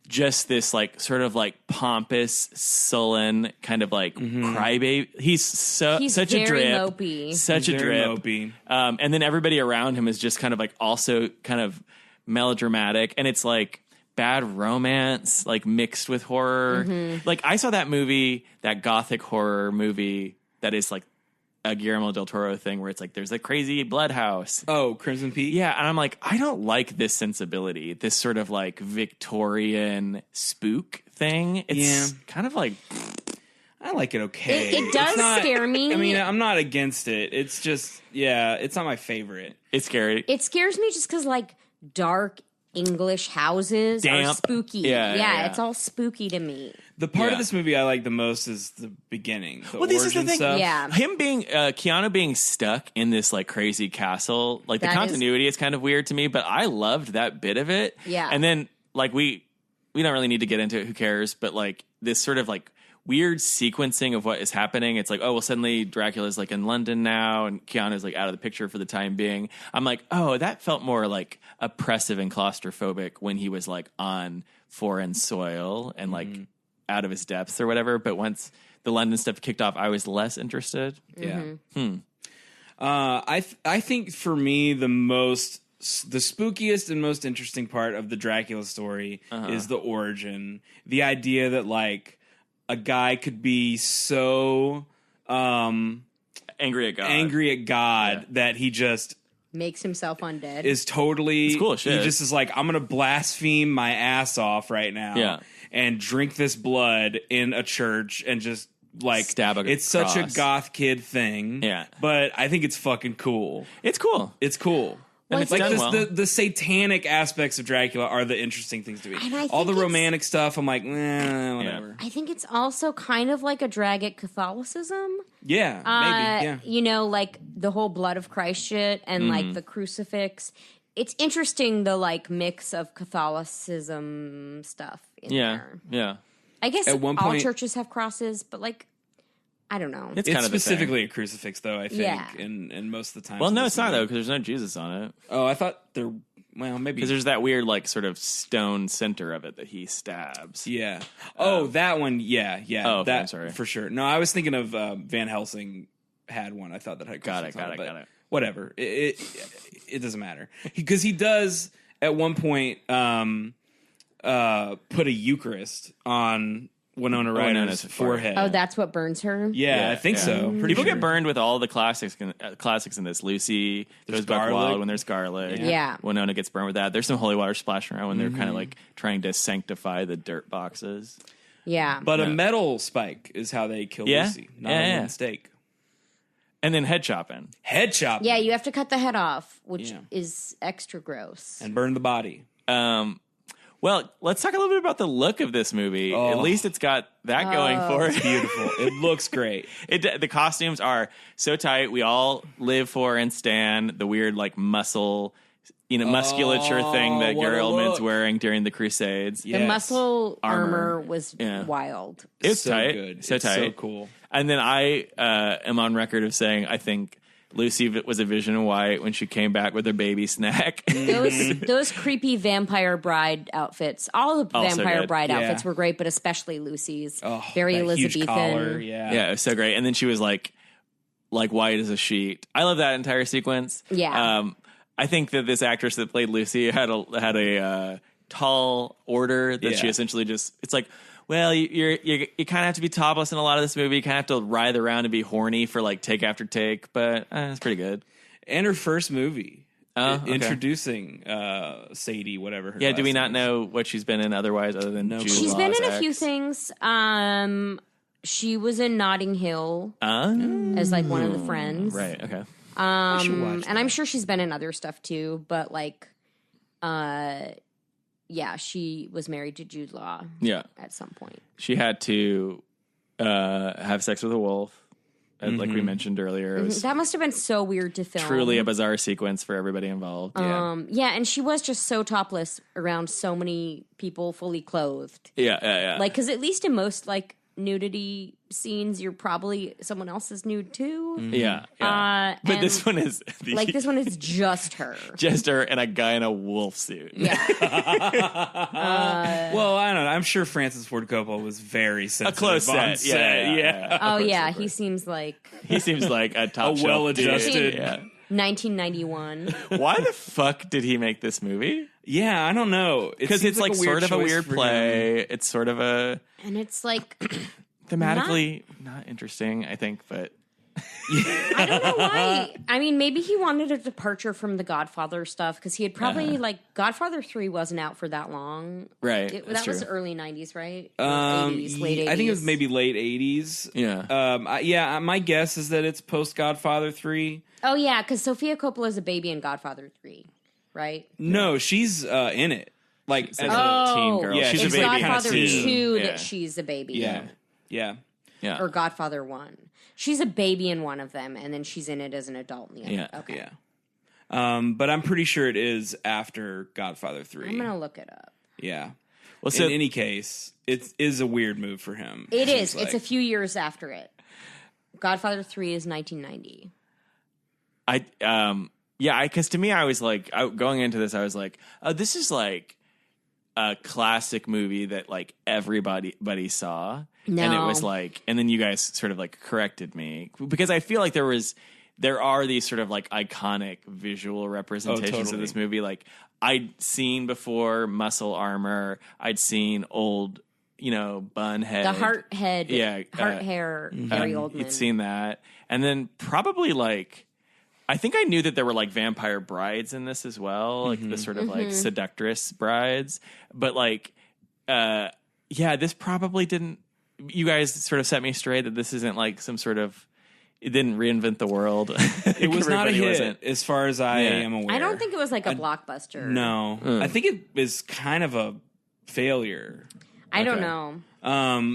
just this like sort of like pompous, sullen kind of like crybaby. He's such very a drip, mopey. such He's a very drip. mopey. And then everybody around him is just kind of like also kind of melodramatic, and it's like bad romance like mixed with horror. Like I saw that movie, that gothic horror movie that is like a Guillermo del Toro thing where it's like there's a crazy blood house. Oh, Crimson Peak? Yeah, and I'm like, I don't like this sensibility, this sort of like Victorian spook thing. It's kind of like, I like it okay. It does It's not- scare me. I mean, I'm not against it. It's just, it's not my favorite. it's scary. It scares me just because, like, dark English houses are Damp. spooky. Yeah. It's all spooky to me. The part of this movie I like the most is the beginning. This is the thing. Stuff. Yeah. Him being Keanu being stuck in this like crazy castle, like the continuity is kind of weird to me, but I loved that bit of it. Yeah. And then like we don't really need to get into it, who cares, but like this sort of like weird sequencing of what is happening. It's like, oh, well, suddenly Dracula's like in London now and Keanu's like out of the picture for the time being. I'm like, oh, that felt more like oppressive and claustrophobic when he was like on foreign soil and like out of his depths or whatever. But once the London stuff kicked off, I was less interested. Yeah. I think for me the spookiest and most interesting part of the Dracula story is the origin. The idea that like a guy could be so angry at God that he just makes himself undead. Is totally it's cool as shit. He just is like, I'm gonna blaspheme my ass off right now and drink this blood in a church and just like stab a it's cross. Such a goth kid thing. Yeah. But I think it's fucking cool. It's cool. It's cool. And it's like done well. the satanic aspects of Dracula are the interesting things to me. All the romantic stuff, I'm like, whatever. I think it's also kind of like a drag at Catholicism. Yeah, maybe. Yeah. You know, like the whole blood of Christ shit and like the crucifix. It's interesting the like mix of Catholicism stuff in there. Yeah. I guess At one all point- churches have crosses, but like I don't know. It's It's kind of specifically a crucifix, though, I think, Yeah. and most of the time. well, no, it's not though, because there's no Jesus on it. Oh, I thought there. Well, maybe Because there's that weird, like, sort of stone center of it that he stabs. Yeah. Oh, that one. Yeah. Oh, okay, that I'm sorry. for sure. No, I was thinking of Van Helsing had one. I thought that had Got it. but whatever. It doesn't matter because he does at one point put a Eucharist on Winona Ryder's forehead. Oh, that's what burns her? Yeah, I think so. Pretty People sure. get burned with all the classics in this. Lucy goes back garlic. wild when there's garlic. Yeah. Winona gets burned with that. There's some holy water splashing around when they're kind of like trying to sanctify the dirt boxes. Yeah. But a metal spike is how they kill Yeah? Lucy, not Yeah, a yeah. wooden stake. And then head chopping. Head chop. Yeah, you have to cut the head off, which Yeah. is extra gross. And burn the body. Well, let's talk a little bit about the look of this movie. Oh. At least it's got that going for it. Beautiful. It looks great. The costumes are so tight. We all live for and stand the weird like muscle, musculature thing that what Gary a Oldman's look. wearing during the Crusades. The Yes. muscle Armor. armor was Yeah. wild. It's so tight. good. So It's tight. so cool. And then I am on record of saying I think Lucy was a vision of white when she came back with her baby snack. Those creepy vampire bride outfits. All the Also vampire good. bride Yeah. outfits were great, but especially Lucy's. Oh, Very that huge Elizabethan. collar, yeah. Yeah, it was so great. And then she was like white as a sheet. I love that entire sequence. Yeah. I think that this actress that played Lucy had a tall order that she Yeah. essentially just. It's like, well, you kind of have to be topless in a lot of this movie. You kind of have to writhe around and be horny for like take after take, but it's pretty good. And her first movie. Okay. Introducing Sadie, whatever her Yeah, do we last not name is. know what she's been in otherwise other than Jude She's been Law's in a few ex? things. She was in Notting Hill as like one of the friends. Right, okay. I should watch And I'm sure she's been in other stuff too, but like yeah, she was married to Jude Law Yeah. at some point. She had to have sex with a wolf, like we mentioned earlier. It was That must have been so weird to film. truly a bizarre sequence for everybody involved. Yeah, and she was just so topless around so many people fully clothed. Yeah. Like, because at least in most like nudity scenes, you're probably someone else is nude too. Yeah. But and, this one is like this one is just her. just her and a guy in a wolf suit. Yeah, Well, I don't know. I'm sure Francis Ford Coppola was very sensitive. A close on set. Yeah. oh yeah, he seems like He seems like a top A shelf well-adjusted- dude. Yeah. 1991. Why the fuck did he make this movie? Yeah, I don't know. Because it's like sort of a choice weird for him. play. It's sort of a And it's like thematically not interesting, I think, but I don't know why. I mean, maybe he wanted a departure from the Godfather stuff because he had probably like Godfather 3 wasn't out for that long. right. That that's was true. early 90s, right? Or 80s, late 80s. I think it was maybe late 80s. Yeah. My guess is that it's post Godfather 3. Oh yeah, because Sofia Coppola's a baby in Godfather 3. right? No, she's in it. Like as a teen girl. Yeah, she's it's a baby. Godfather teen. 2 Yeah. that she's a baby. Yeah. Or Godfather 1. She's a baby in one of them, and then she's in it as an adult in the other. Yeah. Okay. Yeah. But I'm pretty sure it is after Godfather 3. I'm going to look it up. Yeah. Well, so in any case, it is a weird move for him. It is. Like. It's a few years after it. Godfather 3 is 1990. Because to me, I was like, going into this, I was like, oh, this is like a classic movie that like everybody saw. No. And it was like, and then you guys sort of like corrected me because I feel like there are these sort of like iconic visual representations of this movie. Like I'd seen before Muscle Armor. I'd seen old, bun head. The heart head. Yeah. Heart hair. Gary Oldman. You'd seen that. And then probably like, I think I knew that there were like vampire brides in this as well. Like the sort of like seductress brides. But like, this probably didn't, you guys sort of set me straight that this isn't like some sort of, it didn't reinvent the world. It was not a hit as far as I am aware. I don't think it was like a blockbuster. No. I think it is kind of a failure. I don't know.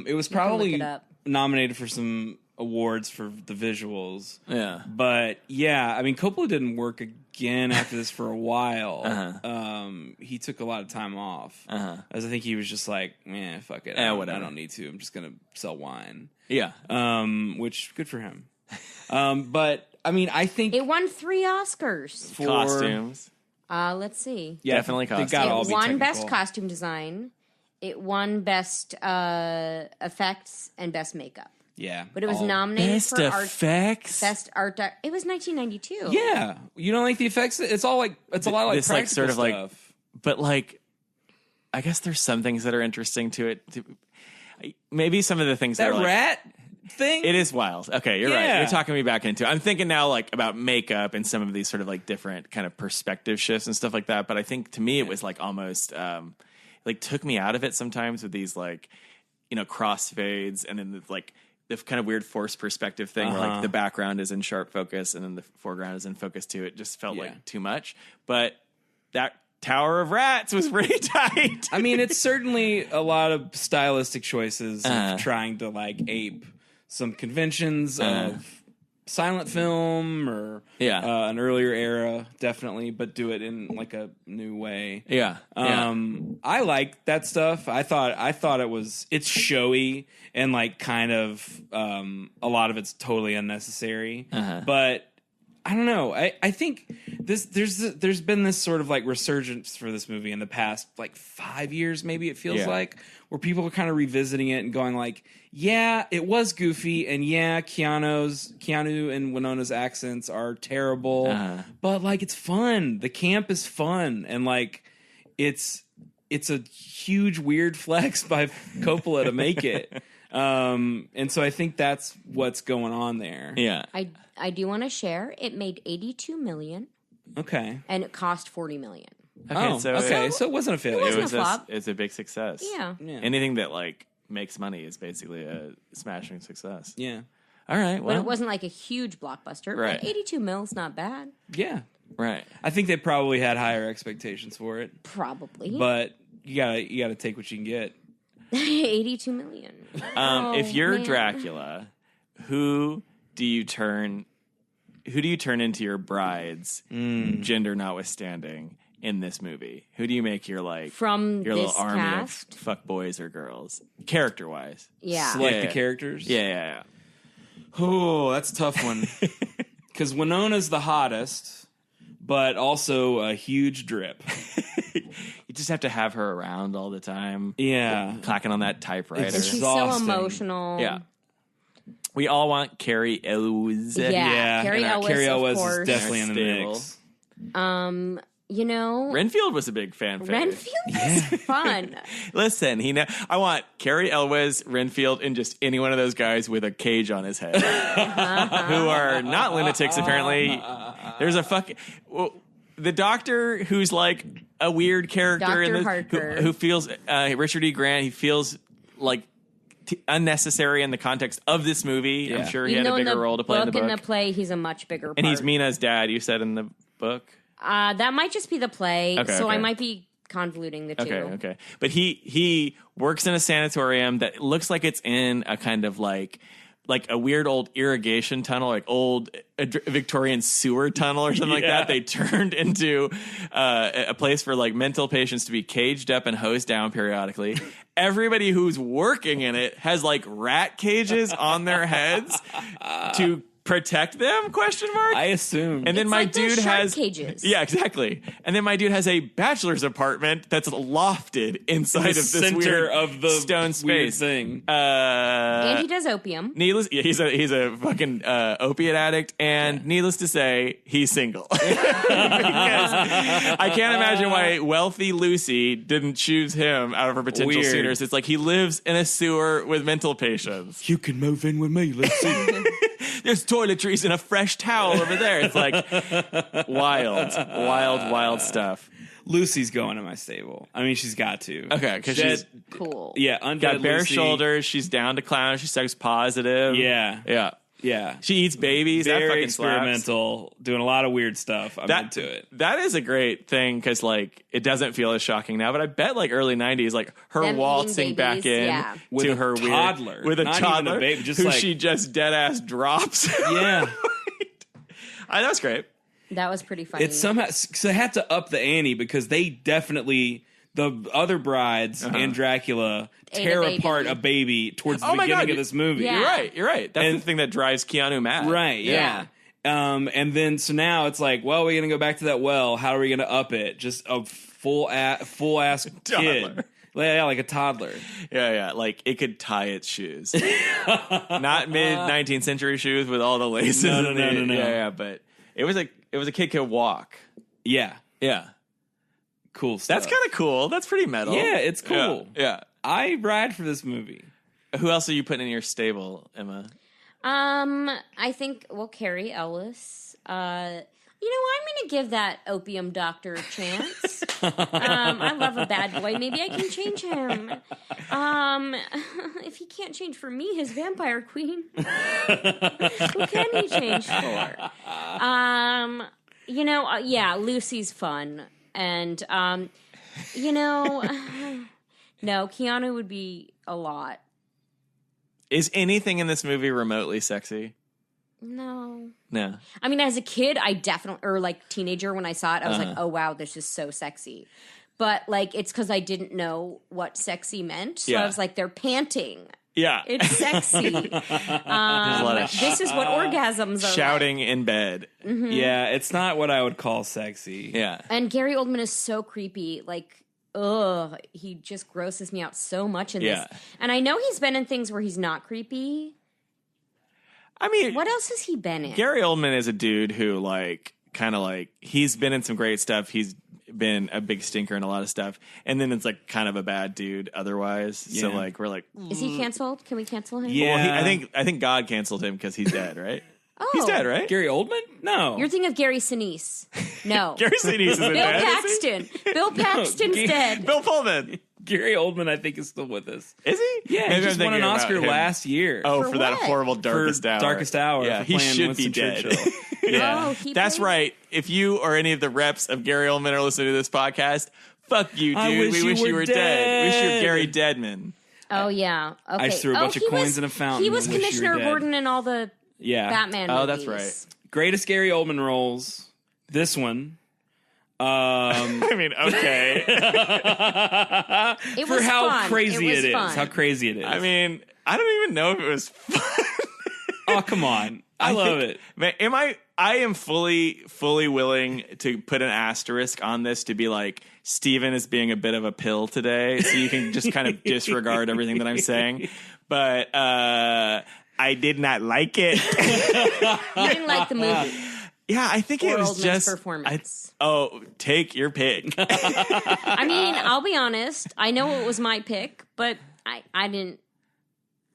It was probably look it up. nominated for some awards for the visuals. Yeah. But yeah, I mean, Coppola didn't work again after this for a while. He took a lot of time off. As I think he was just like, fuck it. I don't need to. I'm just going to sell wine. Yeah. Which, good for him. But, I mean, I think... It won 3 Oscars. For costumes. Let's see. Yeah, definitely costumes. It won Best Costume Design. It won Best Effects and Best Makeup. Yeah. But it was nominated Best for effects? Best Art. It was 1992. Yeah. You don't like the effects? It's all like, it's a lot of like this, practical like, sort of stuff. like, but like, I guess there's some things that are interesting to it. Maybe some of the things that are like, rat thing? It is wild. Okay, you're right. You're talking me back into it. I'm thinking now like about makeup and some of these sort of like different kind of perspective shifts and stuff like that. But I think to me it was like almost like took me out of it sometimes with these like, crossfades and then like the kind of weird forced perspective thing where like the background is in sharp focus and then the foreground is in focus too. It just felt like too much. But that Tower of Rats was pretty tight. I mean, it's certainly a lot of stylistic choices of trying to like ape some conventions of silent film or an earlier era, definitely, but do it in like a new way. I like that stuff. I thought it's showy and like kind of a lot of it's totally unnecessary. But I don't know. I think there's been this sort of like resurgence for this movie in the past like 5 years, maybe it feels like, where people are kind of revisiting it and going like, yeah, it was goofy, and yeah, Keanu and Winona's accents are terrible, but like it's fun. The camp is fun, and like it's a huge weird flex by Coppola to make it. And so I think that's what's going on there. Yeah. I do want to share. It made $82 million. Okay. And it cost $40 million. Okay, so it wasn't a failure. It wasn't a flop. It's a big success. Yeah. Anything that like makes money is basically a smashing success. Yeah. All right. Well, but it wasn't like a huge blockbuster. Right. But 82 mil's not bad. Yeah. Right. I think they probably had higher expectations for it. Probably. But you gotta take what you can get. 82 million. If you're Dracula, who do you turn into your brides, gender notwithstanding, in this movie? Who do you make your like from your this little army cast? of fuck boys or girls, character wise? Yeah. Select the characters. Yeah. Oh, that's a tough one. Because Winona's the hottest, but also a huge drip. You just have to have her around all the time. Yeah. Clacking on that typewriter. And she's Exhausting. so emotional. Yeah. We all want Carrie Elwes. Yeah. Carrie Elwes, of course. is definitely in the mix. Renfield was a big fan favorite. Renfield is fun. Listen, I want Carrie Elwes, Renfield, and just any one of those guys with a cage on his head who are not lunatics. Apparently, there's the doctor who's like a weird character Dr. in Harker. who feels Richard E. Grant. He feels like unnecessary in the context of this movie. Yeah. I'm sure he had a bigger role to play in the book. In the play, he's a much bigger part. And he's Mina's dad. You said in the book. That might just be the play. Okay, so okay. I might be convoluting the two. Okay. But he works in a sanatorium that looks like it's in a kind of like a weird old irrigation tunnel, like old Victorian sewer tunnel or something like that. They turned into a place for like mental patients to be caged up and hosed down periodically. Everybody who's working in it has like rat cages on their heads to protect them? ? I assume. And then my dude has cages. Yeah, exactly. And then my dude has a bachelor's apartment that's lofted inside of this center weird of the stone space thing. And he does opium. He's a fucking opiate addict, and needless to say, he's single. Because I can't imagine why wealthy Lucy didn't choose him out of her potential suitors. It's like he lives in a sewer with mental patients. You can move in with me, Lucy. There's toiletries and a fresh towel over there. It's like wild stuff. Lucy's going to my stable. I mean, she's got to. Okay, because she's cool. Yeah, undead got bare Lucy. shoulders. She's down to clown. She's sex positive. Yeah. She eats babies. That Very fucking slaps. experimental, doing a lot of weird stuff. I'm into it. That is a great thing because like it doesn't feel as shocking now. But I bet like early '90s, like her Them waltzing eating back babies, in yeah. With to a her toddler. weird, with a Not even toddler a baby, just who like- she just dead ass drops. Yeah. That was great. That was pretty funny. It's somehow so they had to up the ante because they definitely the other brides and Dracula Ate tear a baby. apart a baby towards the Oh my beginning God, of this movie. Yeah. You're right. That's the thing that drives Keanu mad. Right. Yeah. And then so now it's like, well, we're gonna go back to that well. How are we gonna up it? Just a full ass kid. Toddler. Yeah, like a toddler. Yeah. Like it could tie its shoes. Not mid 19th century shoes with all the laces. No. Yeah. But it was a kid could walk. Yeah. Yeah. Cool stuff. That's kind of cool. That's pretty metal. Yeah, it's cool. Yeah. I ride for this movie. Who else are you putting in your stable, Emma? I think Carrie Ellis. I'm gonna give that opium doctor a chance. I love a bad boy. Maybe I can change him. If he can't change for me, his vampire queen, who can he change for? Lucy's fun, and no, Keanu would be a lot. Is anything in this movie remotely sexy? No. No. I mean, as a kid, I definitely, or like teenager, when I saw it, I was like, oh, wow, this is so sexy. But like, it's because I didn't know what sexy meant. So I was like, they're panting. Yeah. It's sexy. There's a lot of This is what orgasms are shouting in bed. Mm-hmm. Yeah, it's not what I would call sexy. Yeah. And Gary Oldman is so creepy. Like, he just grosses me out so much in this. And I know he's been in things where he's not creepy. I mean, What else has he been in? Gary Oldman is a dude who he's been in some great stuff. He's been a big stinker in a lot of stuff. And then it's like kind of a bad dude otherwise. Yeah. So like, we're like, Is he canceled? Can we cancel him? Yeah. well, I think God canceled him because he's dead, right? Oh. He's dead, right? Gary Oldman? No. You're thinking of Gary Sinise. No. Gary Sinise isn't Bill dead, is he? Paxton. Bill Paxton's dead. Bill Pullman. Gary Oldman, I think, is still with us. Is he? Yeah, Maybe he just I'm won an thinking about Oscar him. last year. Oh, For for that what? horrible for Darkest Hour. Darkest Hour. Yeah, for he playing should Winston be dead. Churchill. Yeah. Oh, he That's played- right. If you or any of the reps of Gary Oldman are listening to this podcast, fuck you, dude. I wish we wish you you were were dead. We wish you were dead. Gary Deadman. Oh, yeah. Okay. I just threw a bunch of he coins was- in a fountain He was and wish you were Commissioner dead. Gordon in all the Yeah. Batman Oh, movies. that's right. Greatest Gary Oldman roles. This one. I mean, okay. It For was how fun. crazy it was it is. fun. How crazy it is. I mean, I don't even know if it was fun. oh, come on. I love think- it. Man, I am fully willing to put an asterisk on this to be like, Steven is being a bit of a pill today, so you can just kind of disregard everything that I'm saying. But I did not like it. You didn't like the movie. Yeah, I think Or it was Oldman's just performance. take your pick. I mean, I'll be honest. I know it was my pick, but I didn't.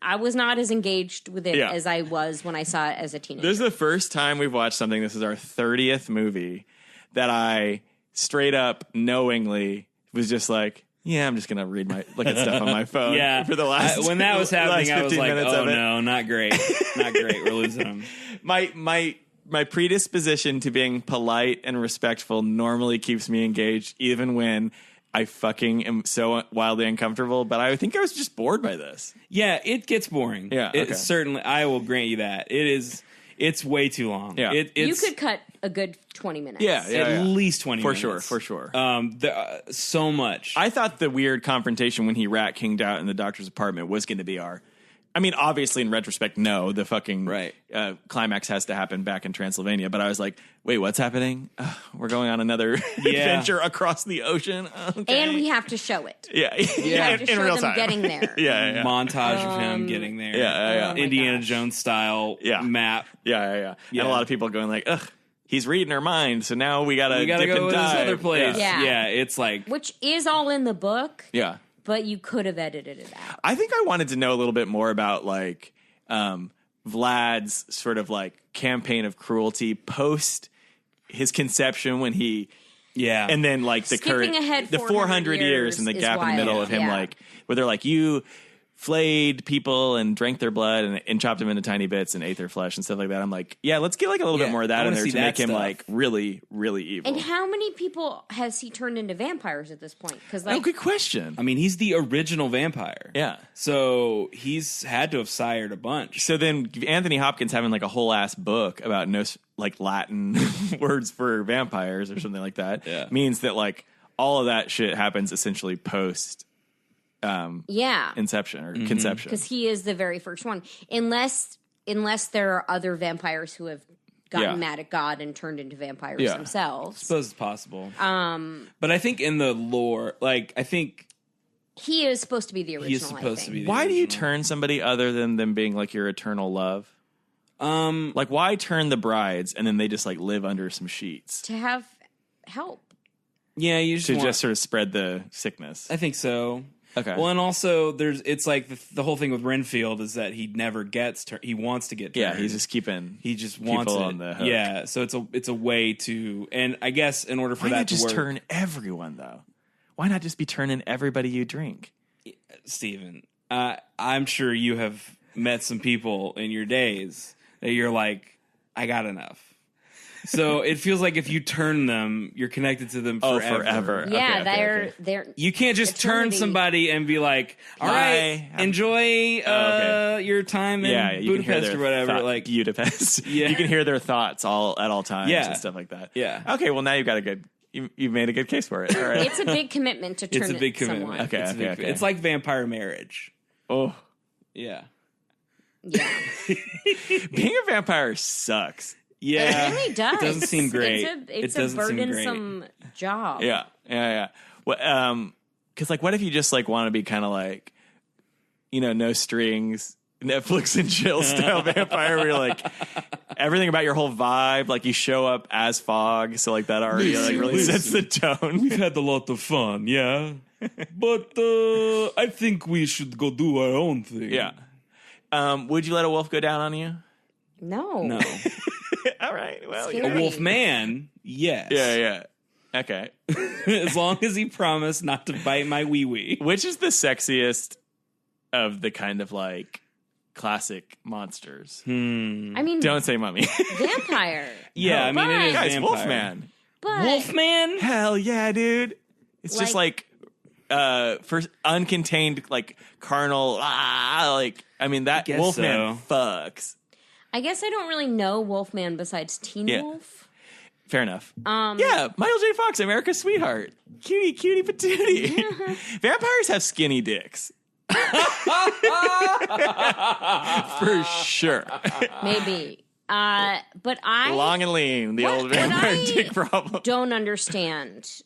I was not as engaged with it as I was when I saw it as a teenager. This is the first time we've watched something. This is our 30th movie that I straight up knowingly was just like, yeah, I'm just gonna look at stuff on my phone. Yeah. for the last when that was happening, last I was 15 like, minutes oh of it. no, not great. Not great. We're losing him. My my predisposition to being polite and respectful normally keeps me engaged, even when I fucking am so wildly uncomfortable. But I think I was just bored by this. Yeah, it gets boring. Yeah, It okay. certainly. I will grant you that. It's way too long. Yeah. It's, You could cut a good 20 minutes. at least 20 For minutes. sure. So much. I thought the weird confrontation when he rat kinged out in the doctor's apartment was going to be I mean, obviously, in retrospect, no, the fucking climax has to happen back in Transylvania. But I was like, wait, what's happening? We're going on another adventure across the ocean. Okay. And we have to show it. Yeah. We have to in show real them time. getting there. Yeah. Montage of him getting there. Yeah. Oh my Indiana gosh. Jones style map. Yeah. And a lot of people going like, ugh, he's reading our mind, so now we gotta We gotta dip go and to this dive. other place. Yeah. It's like Which is all in the book, Yeah. but you could have edited it out. I think I wanted to know a little bit more about like Vlad's sort of like campaign of cruelty post his conception when he and then like the Skipping current ahead the 400 years and the is gap in the middle wild. of him Yeah. like where they're like you flayed people and drank their blood and chopped them into tiny bits and ate their flesh and stuff like that. I'm like, yeah, let's get like a little bit more of I that in wanna there see to that make him stuff. like really, really evil. And how many people has he turned into vampires at this point? Because like, good question. I mean, he's the original vampire. Yeah. So he's had to have sired a bunch. So then Anthony Hopkins having like a whole ass book about no like Latin words for vampires or something like that means that like all of that shit happens essentially post inception or conception. because he is the very first one, unless there are other vampires who have gotten mad at God and turned into vampires themselves. I suppose it's possible. But I think in the lore, like I think He is supposed to be the original. he's supposed to be. The Why do you original. turn somebody other than them being like your eternal love? Like why turn the brides and then they just like live under some sheets to have help? Yeah, you just to want, just sort of spread the sickness? I think so. Okay. Well, and also it's like the whole thing with Renfield is that he never gets he wants to get turned. Yeah, he's just keeping he just wants people it. on the hook. Yeah, so it's a way to, and I guess in order for Why that not to just work, turn everyone though? Why not just be turning everybody you drink? Steven, I'm sure you have met some people in your days that you're like, I got enough. So it feels like if you turn them, you're connected to them forever. Yeah, Okay. they're. You can't just turn Eternity. somebody and be like, all right, Bye. enjoy your time in you can hear Budapest their or whatever. Like, Budapest. Yeah. You can hear their thoughts at all times Yeah. and stuff like that. Yeah. Okay, well now you've got a good you've made a good case for it. All right. It's a big commitment to turn. it's a big commitment. Someone. Okay, it's, a big- okay. it's like vampire marriage. Oh, Yeah. Yeah, being a vampire sucks. Yeah. it really does. It doesn't seem great. It's It a doesn't seem great. burdensome job. Yeah. Well, because like, what if you just like want to be kind of like, no strings, Netflix and chill style vampire, where you're like everything about your whole vibe, like you show up as fog, so like that already like really sets the tone. We've had a lot of fun, yeah. But I think we should go do our own thing. Yeah. Would you let a wolf go down on you? No. No. All right. Well, Scary. A wolf man, yes. Yeah. Okay. As long as he promised not to bite my wee wee. Which is the sexiest of the kind of like classic monsters? I mean, Don't say mummy. vampire. Yeah, I mean, it is Guys, vampire. Wolfman. But Wolfman? Hell yeah, dude. It's just like for uncontained, like carnal, like, I mean, that guess Wolfman so. fucks. I guess I don't really know Wolfman besides Teen Yeah. Wolf. Fair enough. Yeah, Michael J. Fox, America's sweetheart. Cutie patootie. Vampires have skinny dicks. For sure. Maybe. But I Long and lean, the What- old what vampire I- dick problem. don't understand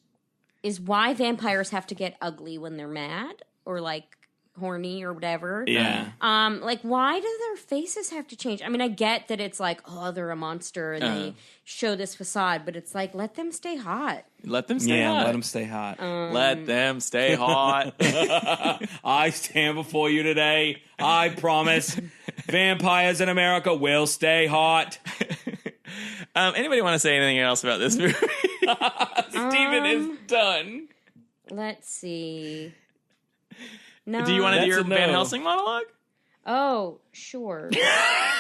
is why vampires have to get ugly when they're mad or like horny or whatever. Yeah. Like why do their faces have to change? I mean, I get that it's like, oh, they're a monster and they show this facade, but it's like, let them stay hot. Let them stay hot. let him stay hot. Let them stay hot. I stand before you today. I promise vampires in America will stay hot. Anybody want to say anything else about this movie? Steven is done. Let's see. No. Do you want to do That's your a no. Van Helsing monologue? Oh, sure.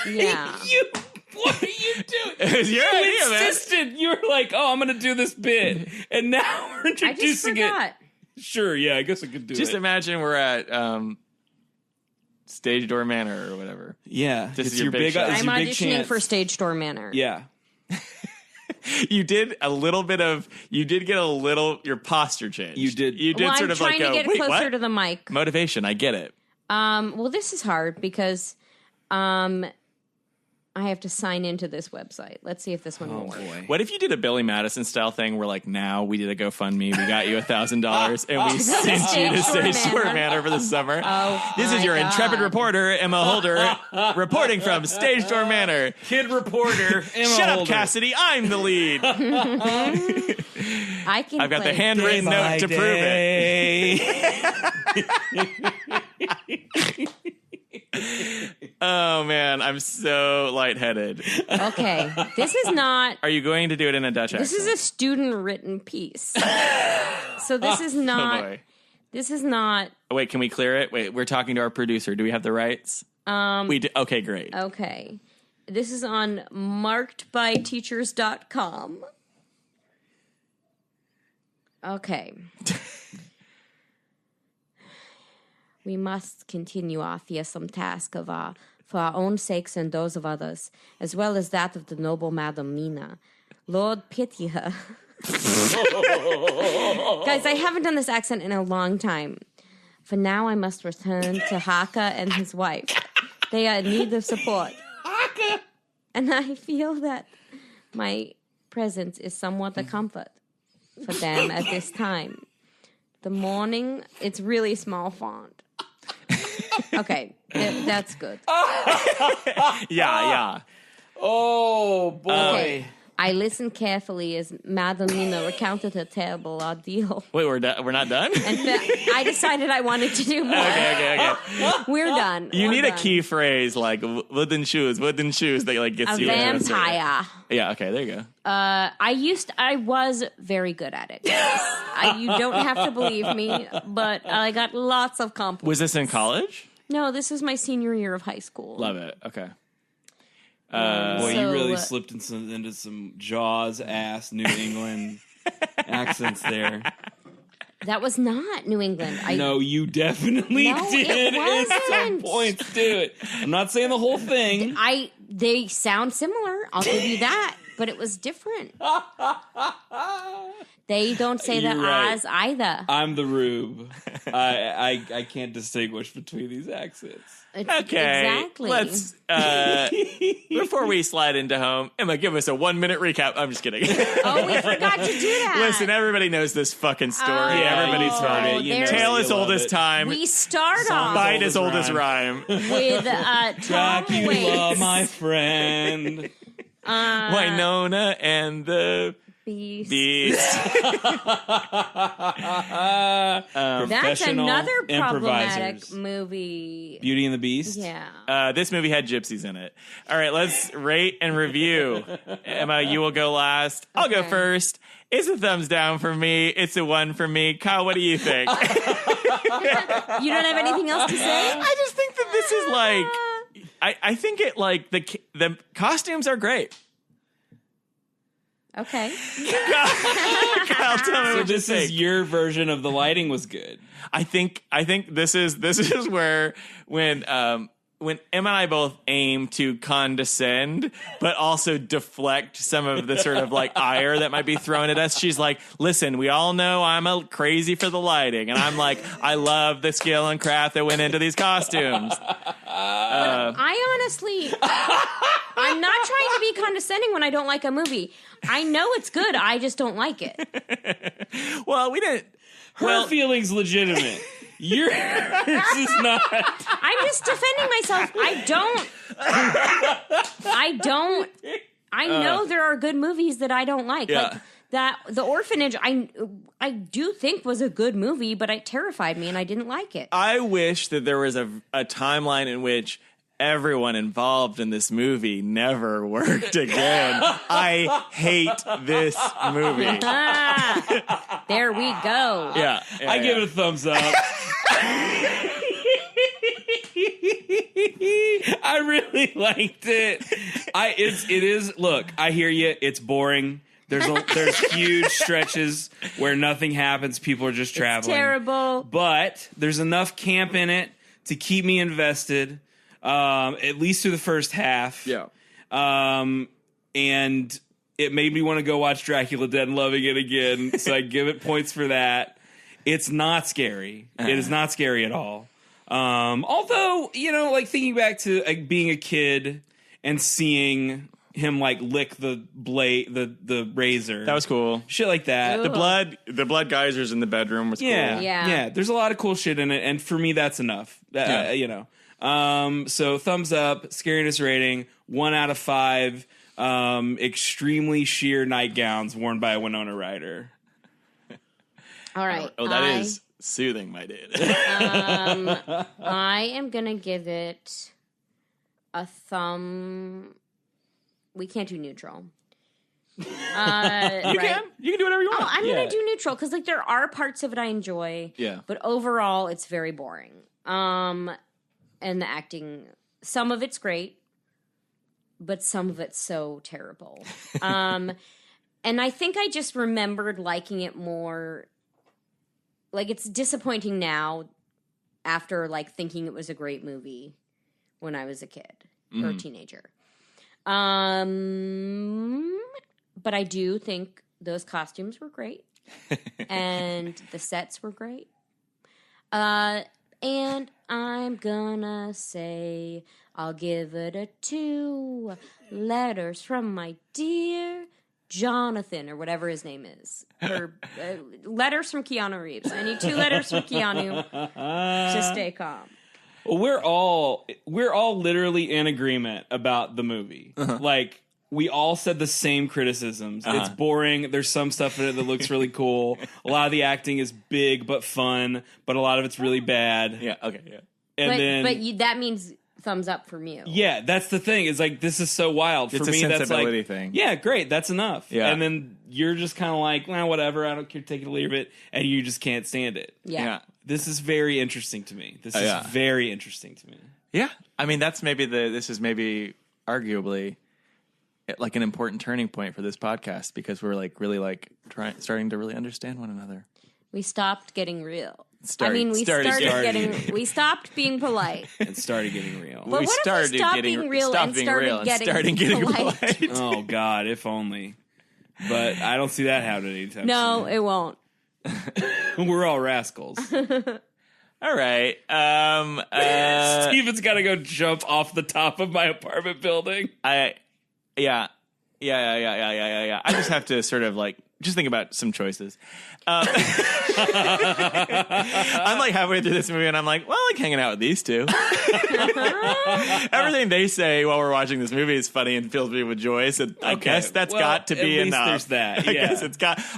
Yeah. You What are you doing? It was your idea, You man. insisted. You were like, "Oh, I'm going to do this bit," and now we're I just introducing forgot. it. Sure, yeah, I guess I could do Just it. imagine we're at Stage Door Manor or whatever. Yeah, This it's is your big shot. I'm your big auditioning chance. for Stage Door Manor. Yeah, You did a little bit of. You did get a little. Your posture changed. You did. You did Well, sort I'm of like trying to get wait, closer what? to the mic. Motivation. I get it. Well, this is hard because I have to sign into this website. Let's see if this one will work. boy. What if you did a Billy Madison style thing where, like, now we did a GoFundMe, we got you $1,000, and we sent you to Stage Stage Door Door Manor for the summer? Oh, This is my your God. intrepid reporter, Emma Holder, reporting from Stage Door Manor. Kid reporter. Emma Shut up, Holder. Cassidy. I'm the lead. I can. I've got the play- handwritten Day by note to prove it. Oh, man. I'm so lightheaded. Okay, this is not. Are you going to do it in a Dutch accent? This is a student-written piece. So this is Oh, not. boy. This is not. Oh, wait, can we clear it? Wait, we're talking to our producer. Do we have the rights? We do. Okay, great. Okay. This is on markedbyteachers.com. Okay. We must continue our fearsome task for our own sakes and those of others, as well as that of the noble Madam Mina. Lord, pity her. Guys, I haven't done this accent in a long time. For now, I must return to Haka and his wife. They are in need of support. Haka. And I feel that my presence is somewhat a comfort for them at this time. The morning, it's really small font. Okay, that's good. Yeah. Oh boy. Okay. I listened carefully as Madam Mina recounted her terrible ordeal. Wait, we're not done? And I decided I wanted to do more. Okay. We're done. You We're need a done. key phrase like wooden shoes that like gets A you. vampire. Yeah. Okay. There you go. I was very good at it. You don't have to believe me, but I got lots of compliments. Was this in college? No, this was my senior year of high school. Love it. Okay. Boy, So, you really slipped into some Jaws ass New England accents there. That was not New England. No, you definitely No, did it at some wasn't. points to it. I'm not saying the whole thing. They sound similar. I'll give you that, but it was different. They don't say the You're right. Oz either. I'm the rube. I can't distinguish between these accents. It's- Okay. exactly. Let's before we slide into home, Emma, give us a 1 minute recap. I'm just kidding. Oh, we forgot to do that. Listen, everybody knows this fucking story. Yeah, Everybody's you've heard heard it. it. You know Tale it. as You old love as it. time. We start Song off Bite as old as rhyme. with Tom Dracula, Waits. my friend. Winona and the Beast. Beast. That's Professional another problematic improvisers. movie. Beauty and the Beast. Yeah. This movie had gypsies in it. All right, let's rate and review. Emma, you will go last. I'll go Okay. first. It's a thumbs down for me. It's a 1 for me. Kyle, what do you think? You don't have anything else to say? I just think that this is like, I think it like the costumes are great. Okay. Kyle, tell me So what this you is think. your version of the lighting was good. I think this is where when Emma and I both aim to condescend, but also deflect some of the sort of like ire that might be thrown at us. She's like, listen, we all know I'm a crazy for the lighting. And I'm like, I love the skill and craft that went into these costumes. I honestly, I'm not trying to be condescending when I don't like a movie. I know it's good. I just don't like it. Well, we didn't. Her feeling's legitimate. Yours is not. I'm just defending myself. I know there are good movies that I don't like. Yeah. Like that The Orphanage I do think was a good movie, but it terrified me and I didn't like it. I wish that there was a timeline in which everyone involved in this movie never worked again. I hate this movie. Ah, there we go. Yeah, I give it a thumbs up. I really liked it. It is. Look, I hear you. It's boring. There's huge stretches where nothing happens. People are just traveling. It's terrible. But there's enough camp in it to keep me invested, at least through the first half. Yeah. And it made me want to go watch Dracula Dead and Loving It again. So I give it points for that. It's not scary. It is not scary at all. Although, like thinking back to being a kid and seeing him like lick the blade, the razor. That was cool. Shit like that. Ugh. The blood geysers in the bedroom was cool. Yeah. There's a lot of cool shit in it, and for me, that's enough. So thumbs up. Scariness rating 1 out of 5. Extremely sheer nightgowns worn by a Winona Ryder. All right. Oh, that is soothing, my dude. I am gonna give it a thumb. We can't do neutral. You can do whatever you want. I'm gonna do neutral because there are parts of it I enjoy. Yeah. But overall, it's very boring. And the acting, some of it's great, but some of it's so terrible. And I think I just remembered liking it more. It's disappointing now after thinking it was a great movie when I was a kid or a teenager. But I do think those costumes were great and the sets were great. And I'm gonna say I'll give it a 2 letters from my dear Jonathan, or whatever his name is. Or letters from Keanu Reeves. I need 2 letters from Keanu to stay calm. Well, we're all literally in agreement about the movie. We all said the same criticisms. It's boring. There's some stuff in it that looks really cool. A lot of the acting is big but fun, but a lot of it's really bad. Yeah. Okay. Yeah. And that means thumbs up from you. Yeah, that's the thing. Is this is so wild. It's for me, a that's sensibility thing. Yeah, great. That's enough. Yeah. And then you're just kind of like, well, whatever. I don't care. Take it or leave it. And you just can't stand it. Yeah. This is very interesting to me. This is very interesting to me. Yeah. I mean, this is maybe arguably an important turning point for this podcast because we're really starting to really understand one another. We stopped getting real. We stopped being polite. And started getting real. But what if we stopped being real and started getting polite? Oh, God, if only. But I don't see that happening anytime No, soon. it won't. We're all rascals. All right. Steven's got to go jump off the top of my apartment building. Yeah. I just have to sort of just think about some choices. I'm halfway through this movie and I'm like, well, I like hanging out with these two. Everything they say while we're watching this movie is funny and fills me with joy. So I guess that's got to be enough. There's that. Yeah.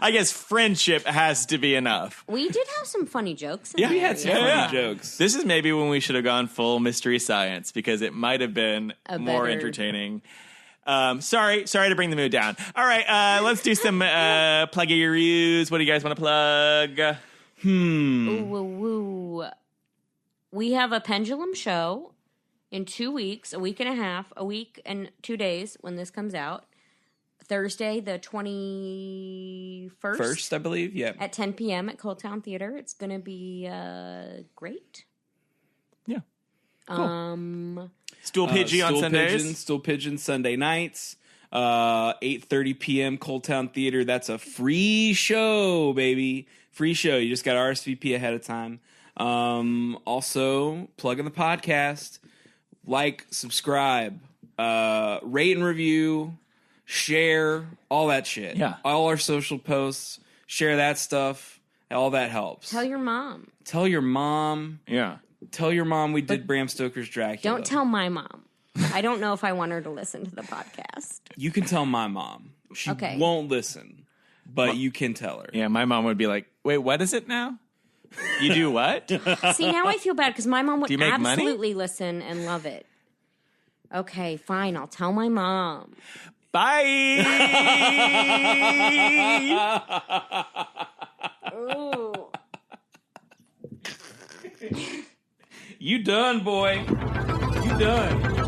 I guess friendship has to be enough. We did have some funny jokes. We had some funny jokes. This is maybe when we should have gone full Mystery Science because it might have been more entertaining. Sorry to bring the mood down. All right, let's do some pluggy reviews. What do you guys want to plug? Ooh. We have a pendulum show in 2 weeks, a week and a half, a week and 2 days when this comes out. Thursday, the 21st. First, I believe, yeah. At 10 p.m. at Cold Town Theater. It's going to be great. Yeah. Cool. Stool Pigeon on Sundays. Stool Pigeon Sunday nights. 8:30 p.m. Cold Town Theater. That's a free show, baby. Free show. You just got to RSVP ahead of time. Also, plug in the podcast. Subscribe, rate and review, share, all that shit. Yeah. All our social posts. Share that stuff. All that helps. Tell your mom. Yeah. Tell your mom we did Bram Stoker's Dracula. Don't tell my mom. I don't know if I want her to listen to the podcast. You can tell my mom. She won't listen, but you can tell her. Yeah, my mom would be like, wait, what is it now? You do what? See, now I feel bad because my mom would absolutely listen and love it. Okay, fine. I'll tell my mom. Bye. Ooh. You done, boy. You done.